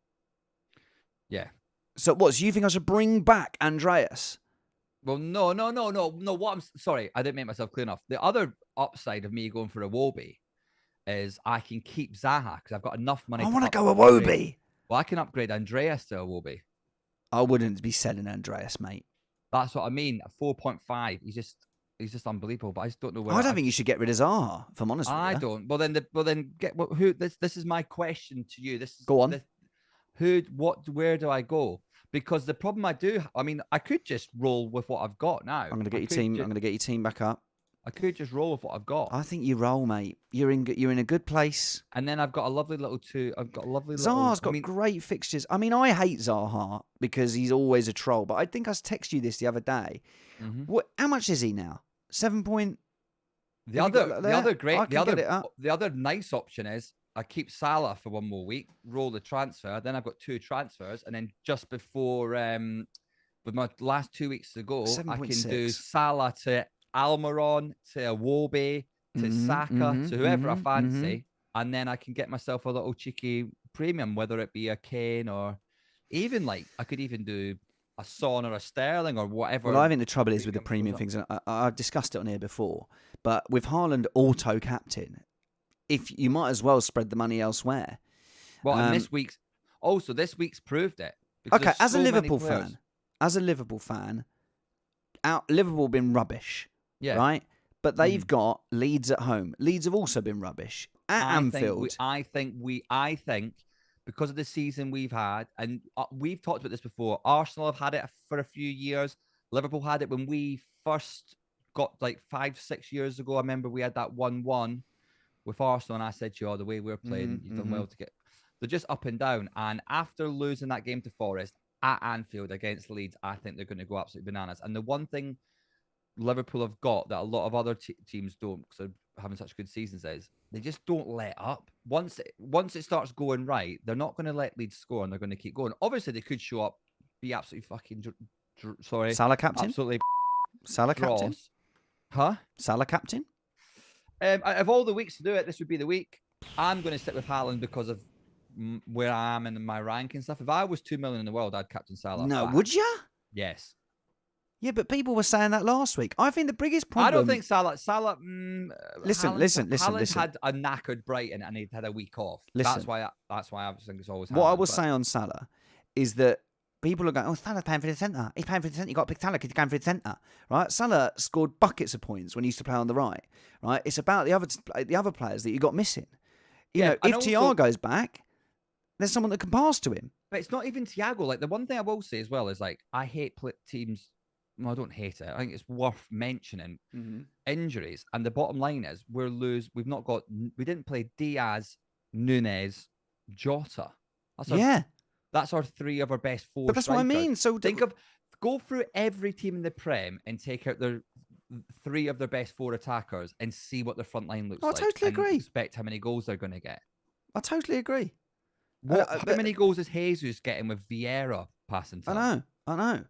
Yeah. So what? So you think I should bring back Andreas? Well, no. What I'm sorry, I didn't make myself clear enough. The other upside of me going for a Wobie is I can keep Zaha because I've got enough money. I want to go a Wobie. Well, I can upgrade Andreas to a Wobie. I wouldn't be selling Andreas, mate. That's what I mean. At 4.5, he's just unbelievable. But I just don't know where. I don't think you should get rid of Zaha. If I'm honest with you. I don't. Well, then get who? This is my question to you. Go on. Where do I go? Because the problem I could just roll with what I've got now. I'm going to get your team back up. I could just roll with what I've got. I think you roll, mate. You're in a good place. And then I've got a lovely little two. Zaha's got great fixtures. I mean, I hate Zaha because he's always a troll. But I think I texted you this the other day. Mm-hmm. How much is he now? 7 point. The other nice option is I keep Salah for one more week, roll the transfer. Then I've got 2 transfers, and then just before with my last 2 weeks to go, I can do 7.6. Salah to Almiron, to Iwobi, to Saka, to whoever I fancy, and then I can get myself a little cheeky premium, whether it be a Kane or even like I could even do a Son or a Sterling or whatever. Well, I think the trouble is with the premium things, and I've discussed it on here before, but with Haaland auto captain, if you might as well spread the money elsewhere. Well, and this week's proved it. Okay, as a Liverpool fan, Liverpool been rubbish, right? But they've got Leeds at home. Leeds have also been rubbish at Anfield. I think because of the season we've had, and we've talked about this before. Arsenal have had it for a few years. Liverpool had it when we first got like 5-6 years ago. I remember we had that 1-1 with Arsenal, and I said to you, the way we were playing, you've done well to get. They're just up and down. And after losing that game to Forest at Anfield against Leeds, I think they're going to go absolutely bananas. And the one thing Liverpool have got that a lot of other teams don't, because they're having such good seasons, is they just don't let up. Once it starts going right, they're not going to let Leeds score, and they're going to keep going. Obviously, they could show up, be absolutely fucking Salah captain, absolutely Salah captain, huh? Salah captain. Of all the weeks to do it, this would be the week. I'm going to stick with Haaland because of where I am in my rank and stuff. If I was 2 million in the world, I'd captain Salah. No, would you? Yes. Yeah, but people were saying that last week. I think the biggest problem. I don't think Salah. Listen. Haaland had a knackered Brighton and he'd had a week off. That's why I think it's always. What I will say on Salah is that people are going, "Oh, Salah's paying for the centre. He's paying for the centre. You got to pick Salah because he's going for the centre, right?" Salah scored buckets of points when he used to play on the right, right? It's about the other players that you got missing. You know, if Thiago's back, there's someone that can pass to him. But it's not even Thiago. Like, the one thing I will say as well is, like, I hate teams. Well, I don't hate it. I think it's worth mentioning injuries. And the bottom line is we didn't play Diaz, Nunez, Jota. That's our 3 of our best 4 But that's strikers. what I mean. So go through every team in the Prem and take out their 3 of their best 4 attackers and see what the front line looks like. I totally agree. Expect how many goals they're going to get. I totally agree. How many goals is Jesus getting with Vieira passing time? I know.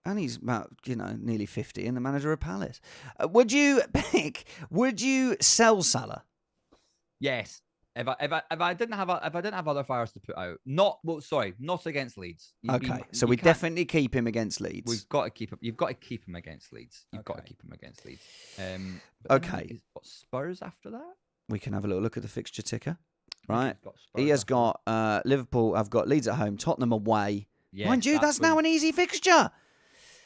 And he's about, nearly 50 and the manager of Palace. Would you sell Salah? Yes. If I didn't have other fires to put out, not against Leeds. So we definitely keep him against Leeds. We've got to keep him. You've got to keep him against Leeds. Okay. He's got Spurs after that. We can have a little look at the fixture ticker. Right. He has got Liverpool. I've got Leeds at home, Tottenham away. Yes, mind you, that's now an easy fixture.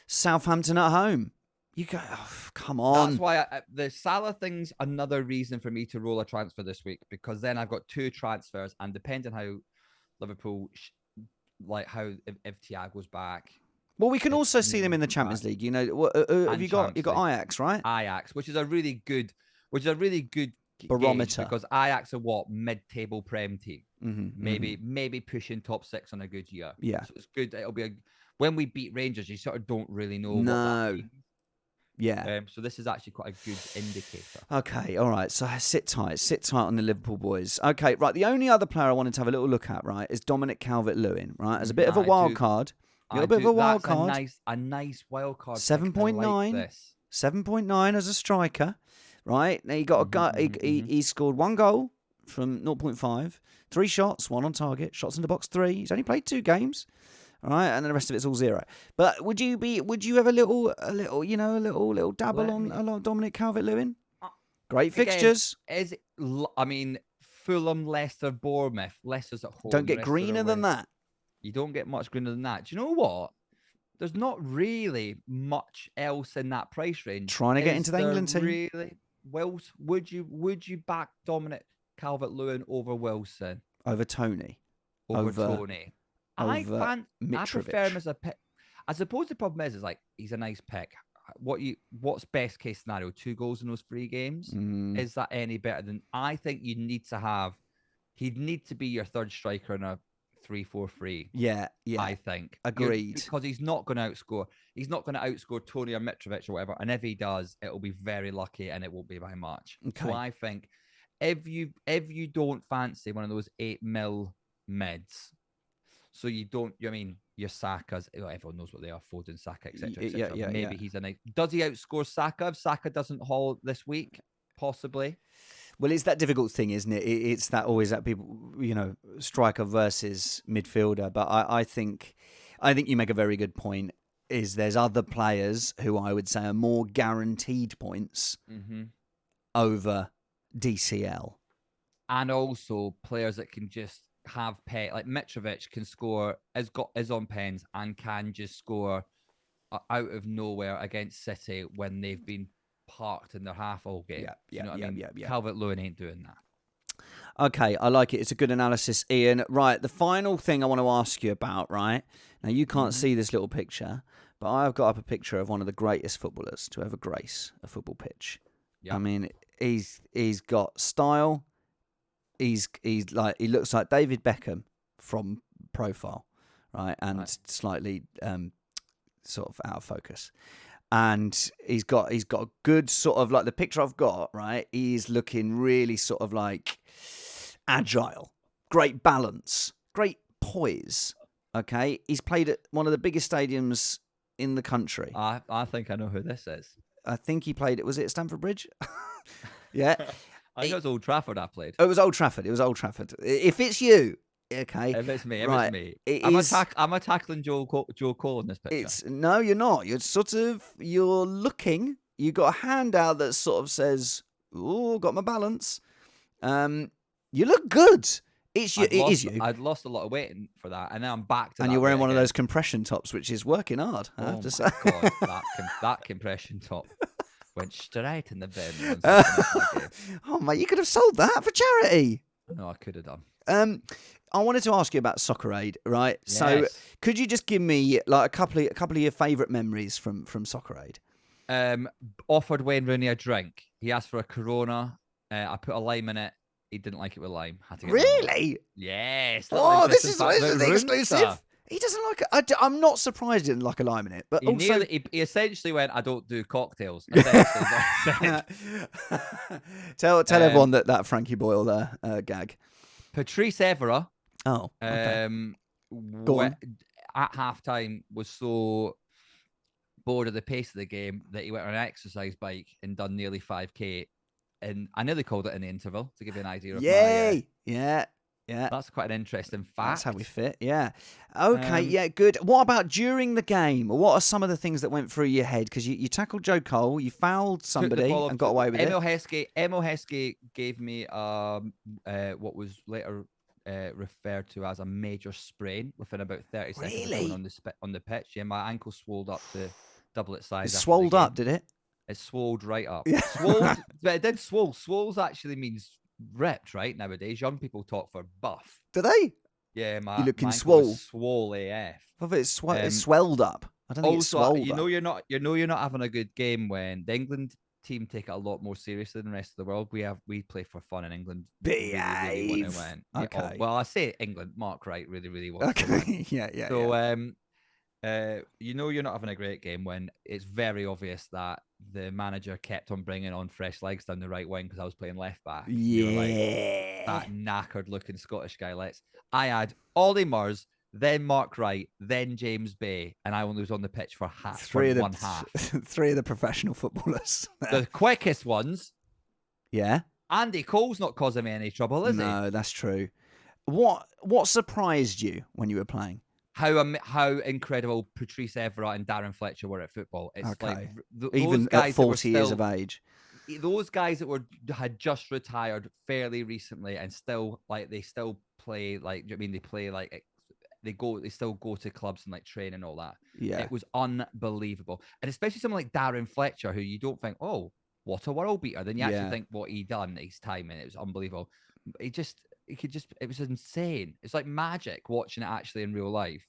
Southampton at home. You go, come on. That's why the Salah thing's another reason for me to roll a transfer this week, because then I've got 2 transfers, and depending how Liverpool, if Thiago's back. Well, we can also see them in the Champions League. Have you got Ajax, right? Ajax, which is a really good barometer, because Ajax are mid-table Prem team, maybe pushing top 6 on a good year. Yeah, so it's good. It'll be when we beat Rangers, you sort of don't really know. What that means. Yeah. So this is actually quite a good indicator. Okay, all right. So sit tight on the Liverpool boys. Okay, right. The only other player I wanted to have a little look at, right, is Dominic Calvert-Lewin, right, as a bit of a wild card. A bit of a wild card. A nice wild card. 7.9. 7.9 as a striker, right? Now he got he scored 1 goal from 0.5, 3 shots, 1 on target, shots in the box 3. He's only played 2 games. All right, and then the rest of it's all 0. But would you have a little dabble on Dominic Calvert-Lewin? Great fixtures. Fulham, Leicester, Bournemouth. Leicester's at home. Don't get greener than that. You don't get much greener than that. Do you know what? There's not really much else in that price range. Trying to get into the England team. Really? Would you back Dominic Calvert-Lewin over Wilson? Over Tony? Over Tony? I prefer him as a pick. I suppose the problem is like he's a nice pick. What's best case scenario? 2 goals in those 3 games? Is that any better than? I think you need to have. He'd need to be your 3rd striker in a 3-4-3. Yeah. I think agreed, because he's not going to outscore. He's not going to outscore Tony or Mitrovic or whatever. And if he does, it will be very lucky, and it won't be by much. Okay. So I think if you don't fancy one of those 8 mil mids, so you don't, I mean, your Saka's, everyone knows what they are, Foden, Saka, etc., etc. Maybe he's a nice. Does he outscore Saka if Saka doesn't haul this week? Possibly. Well, it's that difficult thing, isn't it? It's that always that people, striker versus midfielder. But I think you make a very good point. Is there's other players who I would say are more guaranteed points over DCL, and also players that can just have pay, like Mitrovic can score, is on pens and can just score out of nowhere against City when they've been parked in their half all game. Calvert-Lewin ain't doing that. Okay, I like it. It's a good analysis, Ian. Right, the final thing I want to ask you about, right? Now, you can't see this little picture, but I've got up a picture of one of the greatest footballers to ever grace a football pitch. Yep. I mean, he's got style. He's like, he looks like David Beckham from profile, right? And slightly sort of out of focus. And he's got a good sort of, like, the picture I've got, right? He's looking really sort of like agile, great balance, great poise. Okay, he's played at one of the biggest stadiums in the country. I think I know who this is. I think he played it. Was it Stamford Bridge? Yeah, I think it was Old Trafford. I played. It was Old Trafford. If it's you. Okay. If it's me, I'm a tackling Joe Cole in this picture. No, you're not. You're looking. You got a hand out that sort of says, "Oh, got my balance." You look good. It is you. I'd lost a lot of weight for that, and now I'm back to. And you're wearing one of those compression tops, which is working hard. I have to say. God, that compression top went straight in the bin. Oh mate, you could have sold that for charity. No, I could have done. I wanted to ask you about Soccer Aid, right? Yes. So, could you just give me like a couple of your favourite memories from Soccer Aid? Offered Wayne Rooney a drink. He asked for a Corona. I put a lime in it. He didn't like it with lime. Had to get really? Yes. Oh, this is exclusive. He doesn't like it. I'm not surprised he didn't like a lime in it. But he essentially went, "I don't do cocktails." Tell everyone that Frankie Boyle there gag. Patrice Evra. Oh, okay. Go on. At halftime was so bored of the pace of the game that he went on an exercise bike and done nearly 5K. And I nearly called it in the interval to give you an idea of Yay! Yeah. That's quite an interesting fact. That's how we fit, yeah. Okay, good. What about during the game? What are some of the things that went through your head? Because you tackled Joe Cole, you fouled somebody and got away with it. Emil Heskey gave me what was later referred to as a major sprain within about 30 seconds on the pitch. Yeah, my ankle swolled up to double its size. It swolled up, did it? It swolled right up. Yeah. But it did swole. Swoles actually means ripped, right? Nowadays, young people talk for buff. Do they? Yeah, you looking swole. Swole AF. I thought it swelled up. I don't think it's swelled up. You're not having a good game when the England team take it a lot more seriously than the rest of the world. We play for fun in England. Behave. Really okay. Well, I say England. Mark Wright really wants to win. Yeah. So you're not having a great game when it's very obvious that the manager kept on bringing on fresh legs down the right wing because I was playing left back. Yeah. That knackered looking Scottish guy. I had Ollie Murs, then Mark Wright, then James Bay, and I only was on the pitch for half. Three of the professional footballers. The quickest ones. Yeah. Andy Cole's not causing me any trouble, is he? No, that's true. What surprised you when you were playing? How incredible Patrice Evra and Darren Fletcher were at football. It's like even at 40 years of age. Those guys that had just retired fairly recently and still they still play they still go to clubs and train and all that. Yeah. It was unbelievable. And especially someone like Darren Fletcher, who you don't think, oh, what a world beater. Then you actually think what he done his time, and it was unbelievable. It was insane. It's like magic watching it actually in real life.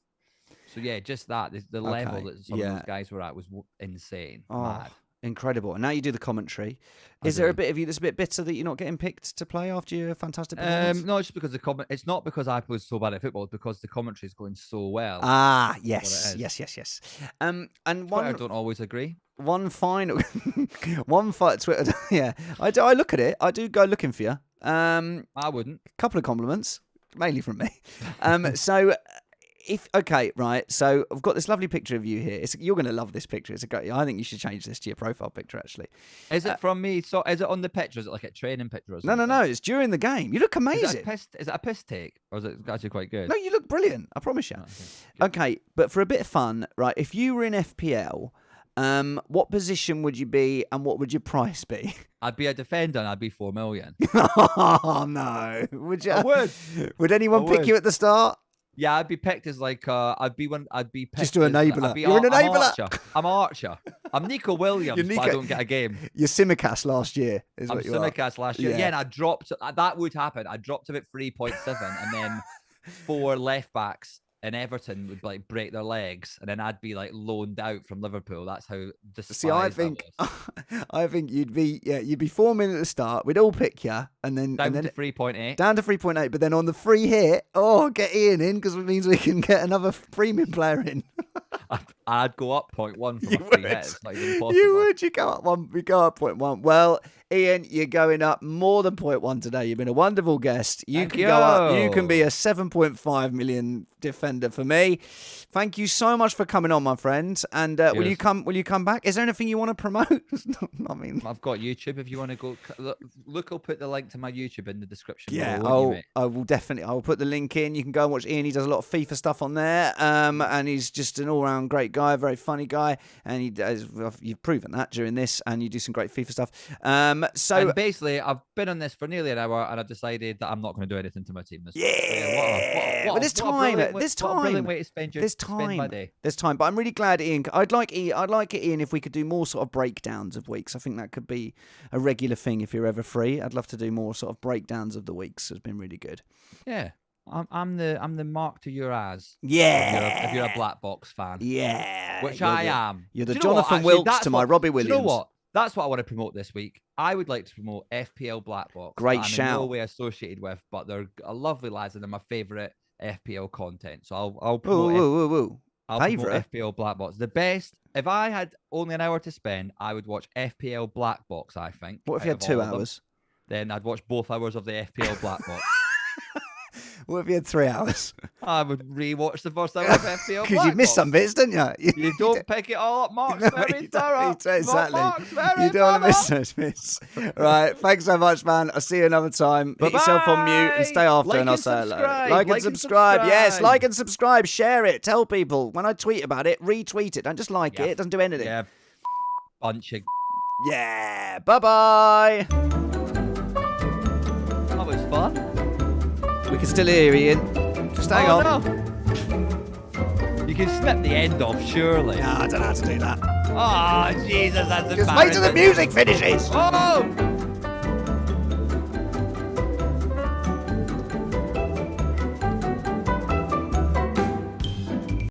So yeah, just that the level that some of those guys were at was insane. Mad. Incredible. And now you do the commentary. Is there a bit of you that's a bit bitter that you're not getting picked to play after your fantastic performance? No, it's just because it's not because I was so bad at football, it's because the commentary is going so well. Yes. And I don't always agree. One final Twitter. Yeah, I look at it. I do go looking for you. I wouldn't. A couple of compliments, mainly from me. So so I've got this lovely picture of you here. You're going to love this picture. It's a great. I think you should change this to your profile picture, actually. Is it from me? So is it on the picture? Is it like a training picture or something? No. It's during the game. You look amazing. Is that a piss take, or is it actually quite good? No, you look brilliant. I promise you. Okay, but for a bit of fun, right? If you were in FPL, what position would you be, and what would your price be? I'd be a defender, and I'd be 4 million. Oh no! Would you? I would. Would anyone pick you at the start? Yeah, I'd be picked as like I'd be picked just to enabler. You're an enabler. I'm Archer. I'm Nico Williams, but I don't get a game. You're Simicast last year. I'm Simicast last year. Yeah, and I dropped. That would happen. I dropped him at 3.7, and then 4 left backs in Everton would like break their legs, and then I'd be like loaned out from Liverpool. That's how despised I think you'd be 4 minutes at the start. We'd all pick you, and then down to 3.8. Down to 3.8, but then on the free hit, get Iain in, because it means we can get another premium player in. I'd go up 0.1 for my free hit. It's not even possible. You would. You go up 1. We go up 0.1. Well, Iain, you're going up more than 0.1 today. You've been a wonderful guest. You can go up. You can be a 7.5 million defender for me. Thank you so much for coming on, my friend. And will you come back? Is there anything you want to promote? I mean, I've got YouTube. If you want to go look, I'll put the link to my YouTube in the description. Yeah, I will definitely. I will put the link in. You can go and watch Iain. He does a lot of FIFA stuff on there. And he's just an all-round great guy, very funny guy, and you've proven that during this, and you do some great FIFA stuff. So basically, I've been on this for nearly an hour, and I've decided that I'm not going to do anything to my team this week. But there's time. What a brilliant way to spend my day. There's time, but I'm really glad, Iain. I'd like it, Iain, if we could do more sort of breakdowns of weeks. I think that could be a regular thing if you're ever free. I'd love to do more sort of breakdowns of the weeks. It's been really good. Yeah. I'm the Mark to your as. Yeah. If you're a Black Box fan. Yeah. Which I am. You're the Jonathan Wilkes to my Robbie Williams. You know what? That's what I want to promote this week. I would like to promote FPL Black Box. Great shout. I'm in no way associated with, but they're a lovely lads and they're my favourite FPL content. So I'll promote I'll promote FPL Black Box. The best, if I had only an hour to spend, I would watch FPL Black Box, I think. What if you had 2 hours? Then I'd watch both hours of the FPL Black Box. What if you had 3 hours? I would rewatch the first hour of FPL because you missed some bits, didn't you? You don't pick it all up. Mark's very thorough. Exactly. Mark's very you don't want to miss those bits. Right. Thanks so much, man. I'll see you another time. Put yourself on mute and stay after, and I'll say hello. Like and subscribe. Yes, like and subscribe. Share it. Tell people. When I tweet about it, retweet it. Don't just like it. It doesn't do anything. Yeah. Bunch of. Yeah. Bye-bye. That was fun. We can still hear Iain. Just hang on. No. You can snip the end off, surely. No, I don't know how to do that. Oh, Jesus, that's embarrassing. Just wait till the music finishes. Oh!